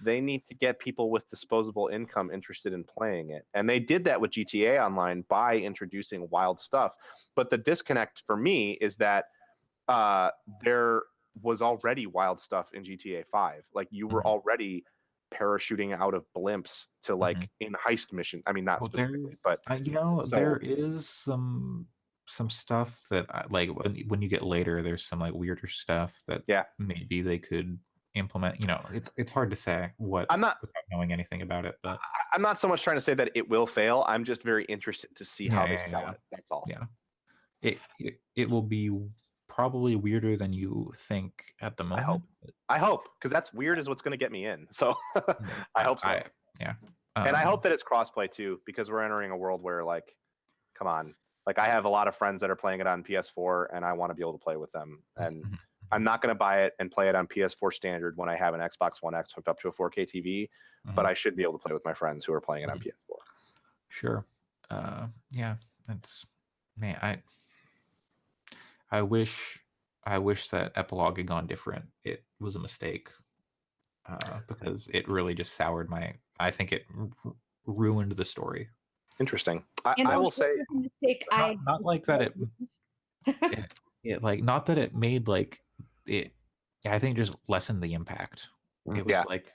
they need to get people with disposable income interested in playing it. And they did that with GTA Online by introducing wild stuff. But the disconnect for me is that there was already wild stuff in GTA 5. Like, you were already parachuting out of blimps to like in heist mission. I mean, not specifically, but there is some stuff that like when you get later, there's some like weirder stuff that maybe they could implement. It's hard to say what I'm not without knowing anything about it, but I'm not so much trying to say that it will fail. I'm just very interested to see how they sell it. That's all. Yeah, it will be probably weirder than you think at the moment. I hope, because that's weird is what's going to get me in. So I hope so. And I hope that it's crossplay too, because we're entering a world where, like, come on, like I have a lot of friends that are playing it on PS4, and I want to be able to play with them. And I'm not going to buy it and play it on PS4 standard when I have an Xbox One X hooked up to a 4K TV, but I should be able to play with my friends who are playing it on PS4. Sure. It's, man, I wish that Epilogue had gone different. It was a mistake because it really just soured I think it ruined the story. Interesting. I will say, mistake. Not like that. It like not that it made like it. I think it just lessened the impact. It was like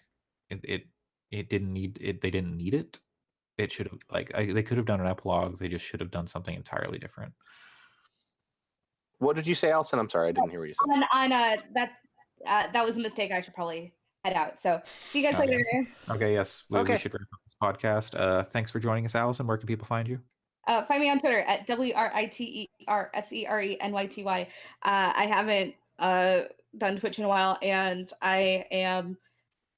it didn't need it. They didn't need it. It should have they could have done an epilogue. They just should have done something entirely different. What did you say, Allison? I'm sorry, I didn't hear what you said. That was a mistake. I should probably head out. So see you guys later. Okay, yes. We should wrap up this podcast. Thanks for joining us, Allison. Where can people find you? Find me on Twitter at WRITERSERENYTY. I haven't done Twitch in a while, and I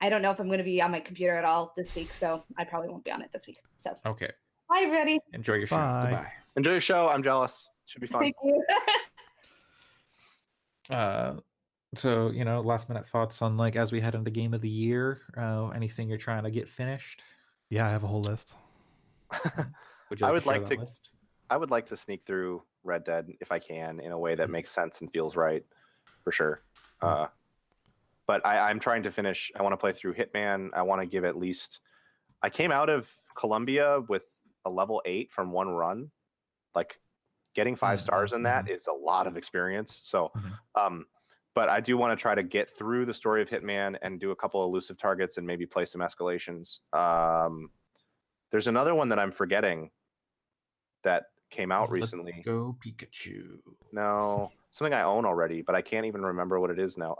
don't know if I'm going to be on my computer at all this week, so I probably won't be on it this week. So okay. Bye, everybody. Enjoy your show. Goodbye. Enjoy your show. I'm jealous. Should be fun. Thank you. So, last minute thoughts on like as we head into game of the year, anything you're trying to get finished? Yeah, I have a whole list. I would like to sneak through Red Dead if I can in a way that makes sense and feels right, for sure. But I'm trying to finish. I want to play through Hitman. I want to give at least. I came out of Columbia with a level 8 from one run. Like, getting 5 stars in that is a lot of experience. So, but I do want to try to get through the story of Hitman and do a couple elusive targets and maybe play some escalations. There's another one that I'm forgetting that came out recently. Go Pikachu. No, something I own already, but I can't even remember what it is now.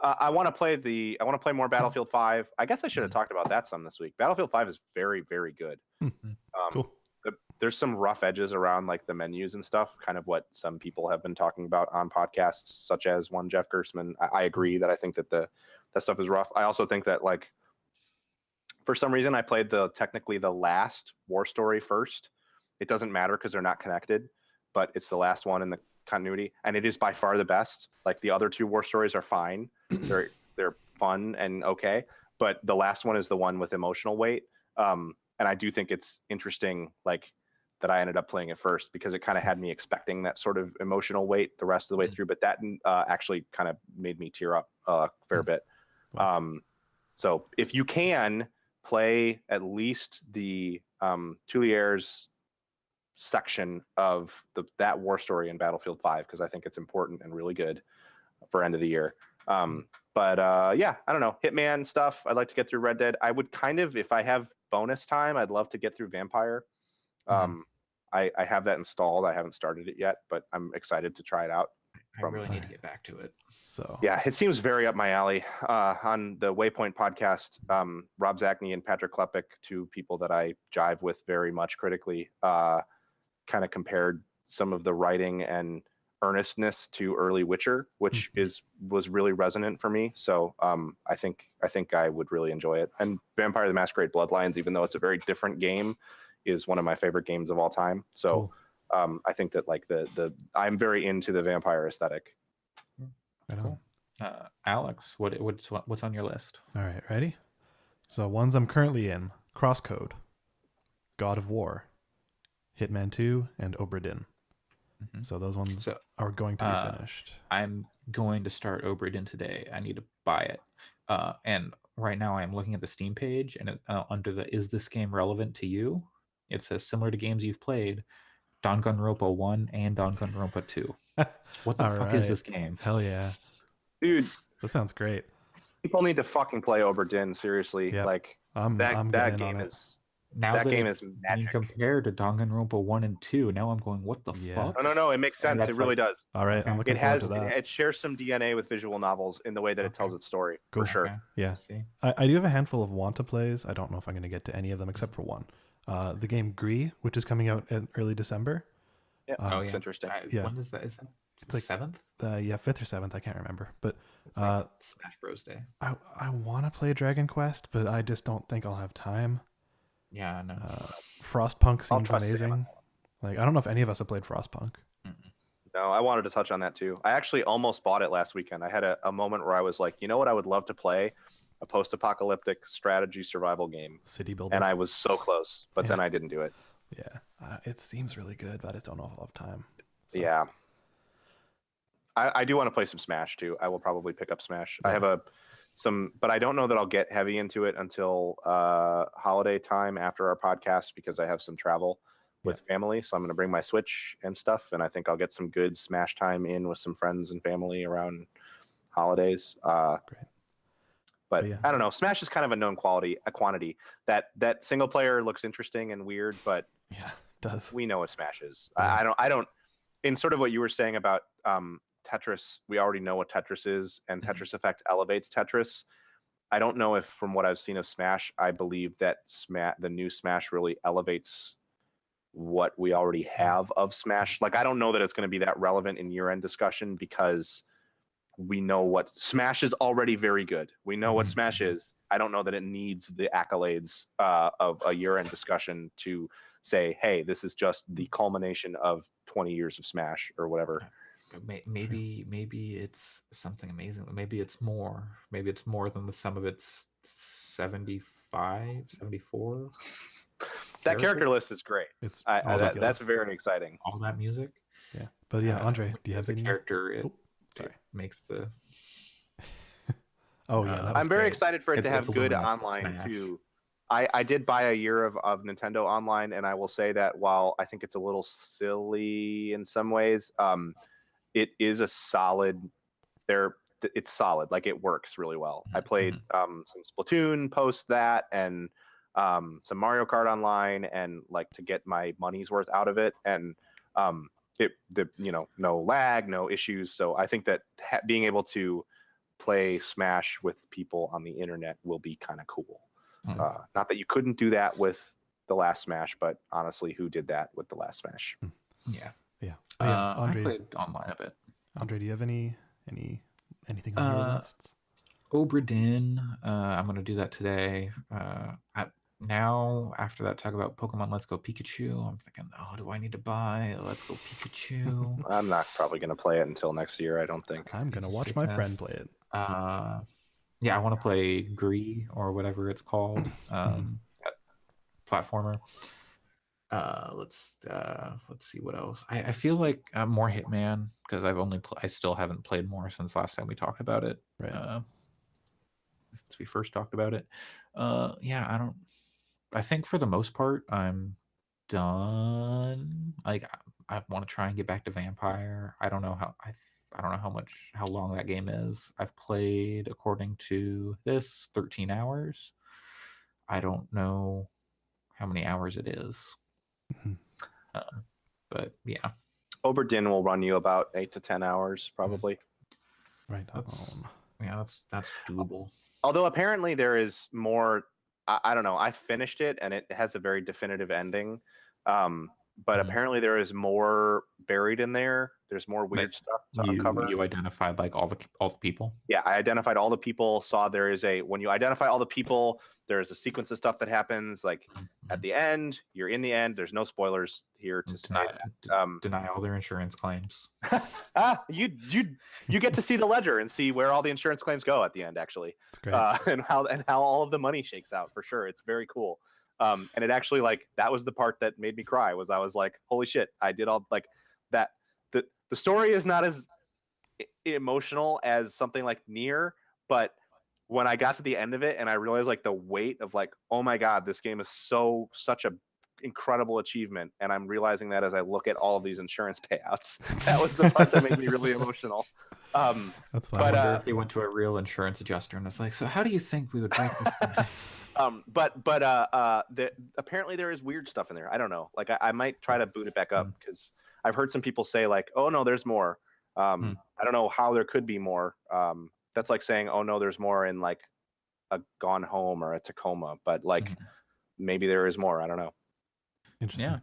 I want to play more Battlefield 5. I guess I should have talked about that some this week. Battlefield 5 is very, very good. Cool. There's some rough edges around like the menus and stuff, kind of what some people have been talking about on podcasts, such as one Jeff Gersman. I agree that I think that that stuff is rough. I also think that, like, for some reason I played technically the last war story first. It doesn't matter because they're not connected, but it's the last one in the continuity, and it is by far the best. Like, the other 2 war stories are fine. They're fun and okay, but the last one is the one with emotional weight. And I do think it's interesting, like, that I ended up playing it first because it kind of had me expecting that sort of emotional weight the rest of the way through, but that actually kind of made me tear up a fair bit. So if you can play at least the Tuilier's section of that war story in Battlefield 5, because I think it's important and really good for end of the year. But I don't know, Hitman stuff. I'd like to get through Red Dead. I would kind of, if I have bonus time, I'd love to get through Vampire. I have that installed. I haven't started it yet, but I'm excited to try it out. I really need to get back to it. So yeah, it seems very up my alley. On the Waypoint podcast, Rob Zachney and Patrick Klepek, 2 people that I jive with very much critically, kind of compared some of the writing and earnestness to early Witcher, which was really resonant for me. So I think I would really enjoy it. And Vampire the Masquerade Bloodlines, even though it's a very different game, is one of my favorite games of all time. So cool. I think that, like, I'm very into the vampire aesthetic. Cool. Alex, what's on your list? All right, ready? So ones I'm currently in: Crosscode, God of War, Hitman 2, and Obra Dinn. Mm-hmm. So those ones So, are going to be finished. I'm going to start Obra Dinn today. I need to buy it. And right now I'm looking at the Steam page, and under the "Is this game relevant to you?" it says similar to games you've played, Danganronpa 1 and Danganronpa 2. What the fuck is this game? Hell yeah. Dude, that sounds great. People need to fucking play Obra Dinn, seriously. Yep. Like I'm that getting game on it. is Now that game it's is being magic. compared to Danganronpa 1 and 2. Now I'm going, what the fuck? No, it makes sense. It really does. All right, I'm looking forward to that. It shares some DNA with visual novels in the way that it tells its story, Cool. for sure. Okay. Yeah. See? I do have a handful of want to plays. I don't know if I'm going to get to any of them except for one. The game Gree, which is coming out in early December. Yeah, it's interesting. When is that? Is that It's like 7th? 5th or 7th. I can't remember. But It's like Smash Bros. Day. I want to play Dragon Quest, but I just don't think I'll have time. Yeah, I know. Frostpunk seems trust Sam amazing. on Like, I don't know if any of us have played Frostpunk. No, I wanted to touch on that too. I actually almost bought it last weekend. I had a moment where I was like, you know what I would love to play? A post-apocalyptic strategy survival game. City builder. And I was so close, but Yeah. then I didn't do it. Yeah. It seems really good, but I just don't know if I'll have time. So, Yeah. I do want to play some Smash too. I will probably pick up Smash. I have but I don't know that I'll get heavy into it until holiday time after our podcast because I have some travel with family. So I'm going to bring my Switch and stuff, and I think I'll get some good Smash time in with some friends and family around holidays. Great. But yeah. I don't know. Smash is kind of a known quantity. That single player looks interesting and weird, but yeah, it does. we know what Smash is. Yeah. I don't. In sort of what you were saying about Tetris, we already know what Tetris is, and Tetris Effect elevates Tetris. I don't know if, from what I've seen of Smash, I believe that the new Smash really elevates what we already have of Smash. Like, I don't know that it's going to be that relevant in year-end discussion because we know what Smash is already very good. We know what Smash is. I don't know that it needs the accolades of a year-end discussion to say, hey, this is just the culmination of 20 years of Smash or whatever. Maybe it's something amazing. Maybe it's more. Maybe it's more than the sum of its 75, 74. That character list is great. It's that's very exciting. All that music. Yeah, but yeah, Andre, do you have any character? It makes the. Oh yeah, I'm very great. excited for it to have good online too. I did buy a year of Nintendo Online, and I will say that while I think it's a little silly in some ways, it is a solid. It's solid. Like, it works really well. I played some Splatoon post that, and some Mario Kart Online, and like to get my money's worth out of it, and no lag, no issues. So I think that being able to play Smash with people on the internet will be kind of cool. Not that you couldn't do that with the last Smash, but honestly, who did that with the last Smash? Yeah. Andre, I played online a bit. Andre, do you have anything on your lists? Obra Dinn. I'm gonna do that today. Now, after that, talk about Pokemon Let's Go Pikachu. I'm thinking, do I need to buy Let's Go Pikachu? I'm not probably going to play it until next year, I don't think. I'm going to watch my friend play it. Yeah, I want to play Gree or whatever it's called. Platformer. Let's see what else. I feel like more Hitman because I still haven't played more since last time we talked about it. Right. Since we first talked about it. I think for the most part I'm done. Like, I want to try and get back to Vampire. I don't know how long that game is. I've played, according to this, 13 hours. I don't know how many hours it is. But yeah. Obra Dinn will run you about 8 to 10 hours, probably. Right. That's doable. Although apparently there is more. I don't know. I finished it and it has a very definitive ending. But apparently there is more buried in there. There's more weird stuff to uncover. You identified like all the people? Yeah, I identified all the people, saw when you identify all the people, there's a sequence of stuff that happens. Like at the end, you're in the end. There's no spoilers here to deny all their insurance claims. You get to see the ledger and see where all the insurance claims go at the end, actually. That's great. And how all of the money shakes out, for sure. It's very cool. And it actually like that was the part that made me cry. Was I was like, holy shit, I did all like that. The story is not as emotional as something like Nier, but when I got to the end of it and I realized like the weight of like, oh my god, this game is such a incredible achievement, and I'm realizing that as I look at all of these insurance payouts. That was the part that made me really emotional. That's I fine. wonder if he went to a real insurance adjuster and was like, "So how do you think we would make this?" Apparently there is weird stuff in there. I don't know. Like I might try to boot it back up because I've heard some people say like, "Oh no, there's more." I don't know how there could be more. That's like saying, "Oh no, there's more in like a Gone Home or a Tacoma," but like maybe there is more. I don't know. Interesting.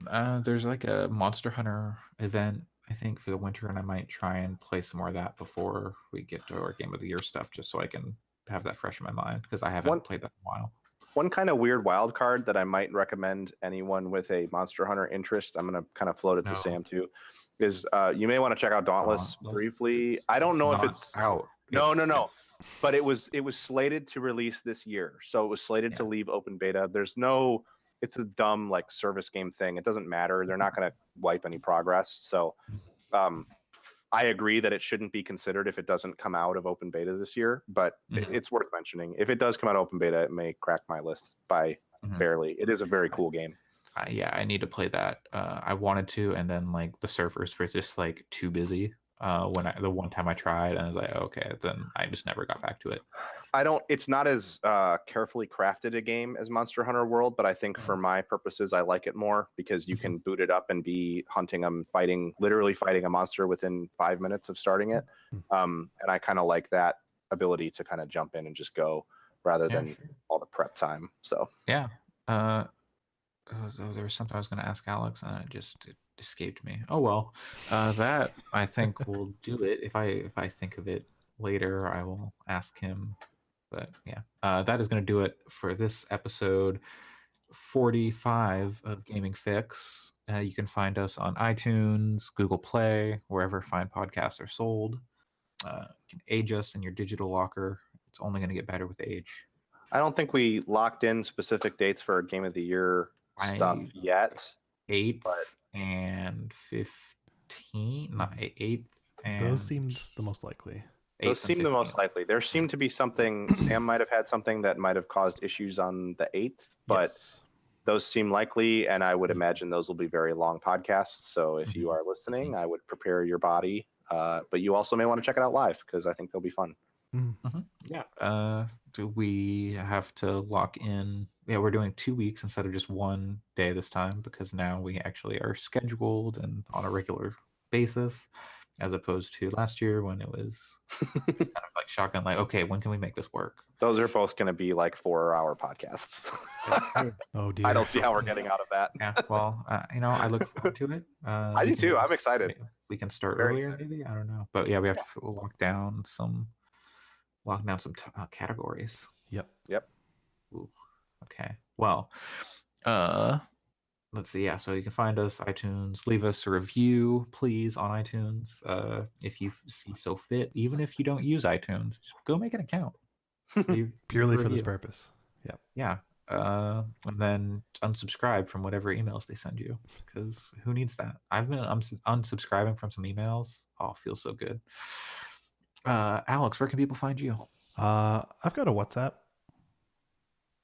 Yeah. There's like a Monster Hunter event, I think, for the winter, and I might try and play some more of that before we get to our Game of the Year stuff, just so I can have that fresh in my mind because I haven't played that in a while. One kind of weird wild card that I might recommend anyone with a Monster Hunter interest, I'm going to kind of float it to Sam too, is you may want to check out Dauntless briefly. I don't know if it's out. No. But it was slated to release this year. So it was slated to leave open beta. It's a dumb like service game thing. It doesn't matter. They're not going to wipe any progress. So I agree that it shouldn't be considered if it doesn't come out of open beta this year, but it's worth mentioning. If it does come out of open beta, it may crack my list by barely. It is a very cool game. I need to play that. I wanted to, and then like the servers were just like too busy. The one time I tried, and I was like, okay, then I just never got back to it. It's not as carefully crafted a game as Monster Hunter World, but I think for my purposes, I like it more because you can boot it up and be hunting them, literally fighting a monster within 5 minutes of starting it. And I kind of like that ability to kind of jump in and just go rather than all the prep time. So yeah. There was something I was going to ask Alex, and it escaped me. Oh well, that I think will do it. If I think of it later, I will ask him. But yeah, that is going to do it for this episode 45 of Gaming Fix. You can find us on iTunes, Google Play, wherever fine podcasts are sold. You can age us in your digital locker. It's only going to get better with age. I don't think we locked in specific dates for a Game of the Year stuff yet. 8th and 15th, not 8th. And those seemed the most likely. Those seem the most likely. There seemed to be something. Sam might have had something that might have caused issues on the 8th, but those seem likely, and I would imagine those will be very long podcasts. So if you are listening, I would prepare your body. But you also may want to check it out live because I think they'll be fun. Yeah. Do we have to lock in? Yeah, we're doing 2 weeks instead of just one day this time because now we actually are scheduled and on a regular basis, as opposed to last year when it was just kind of like shotgun, like, okay, when can we make this work? Those are both going to be like 4-hour podcasts. Oh dear. I don't see how we're getting out of that. Yeah, well, I look forward to it. I do too. I'm excited. We can start earlier, maybe. I don't know, but yeah, we have to lock down some categories. Yep. Ooh, okay. Well, let's see. Yeah, so you can find us iTunes. Leave us a review, please, on iTunes. If you see so fit, even if you don't use iTunes, just go make an account. Purely for this purpose. Yep. Yeah. And then unsubscribe from whatever emails they send you, because who needs that? I've been unsubscribing from some emails. Oh, it feels so good. Alex, where can people find you? I've got a WhatsApp.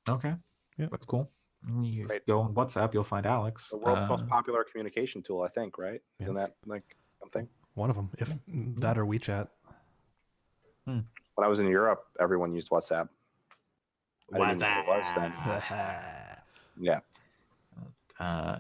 Okay. Yeah, that's cool. You go on WhatsApp, you'll find Alex. The world's most popular communication tool, I think, right? Isn't that like something? One of them, if that or WeChat. When I was in Europe, everyone used WhatsApp. I didn't even know what it was then. Yeah.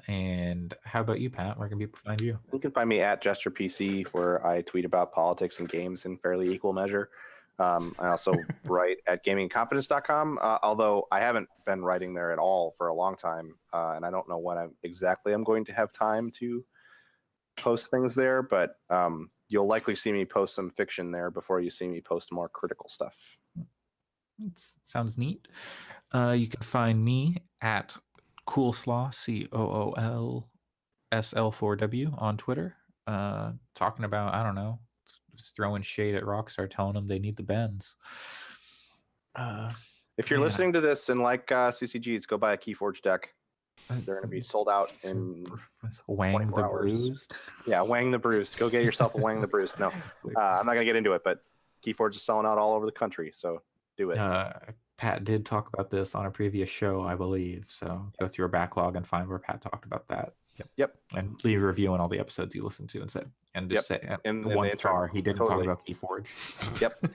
And how about you, Pat? Where can people find you? You can find me at JesterPC, where I tweet about politics and games in fairly equal measure. I also write at gamingconfidence.com, although I haven't been writing there at all for a long time, and I don't know when I'm going to have time to post things there, but you'll likely see me post some fiction there before you see me post more critical stuff. Sounds neat. You can find me at Coolslaw, COOLSL4W on Twitter, talking about, I don't know, just throwing shade at Rockstar, telling them they need the bends. If you're Man. listening to this and like CCGs, go buy a Keyforge deck. They're going to be sold out in Wang 24 the hours. Bruised. Yeah, Wang the Bruised. Go get yourself a Wang the Bruised. No, I'm not going to get into it, but Keyforge is selling out all over the country, so do it. Pat did talk about this on a previous show, I believe. So go through your backlog and find where Pat talked about that. Yep. And leave a review on all the episodes you listened to and just say in the 1 intro. star. He didn't Totally. talk about Keyforge. Yep.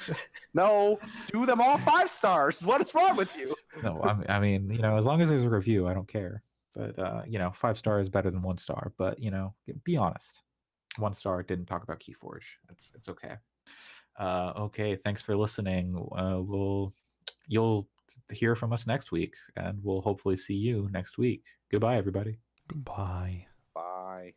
No, do them all 5 stars. What is wrong with you? No, I mean, as long as there's a review, I don't care. But 5 stars is better than 1 star. But be honest. 1 star didn't talk about Keyforge. It's okay. Okay, thanks for listening. You'll hear from us next week, and we'll hopefully see you next week. Goodbye, everybody. Goodbye. Bye.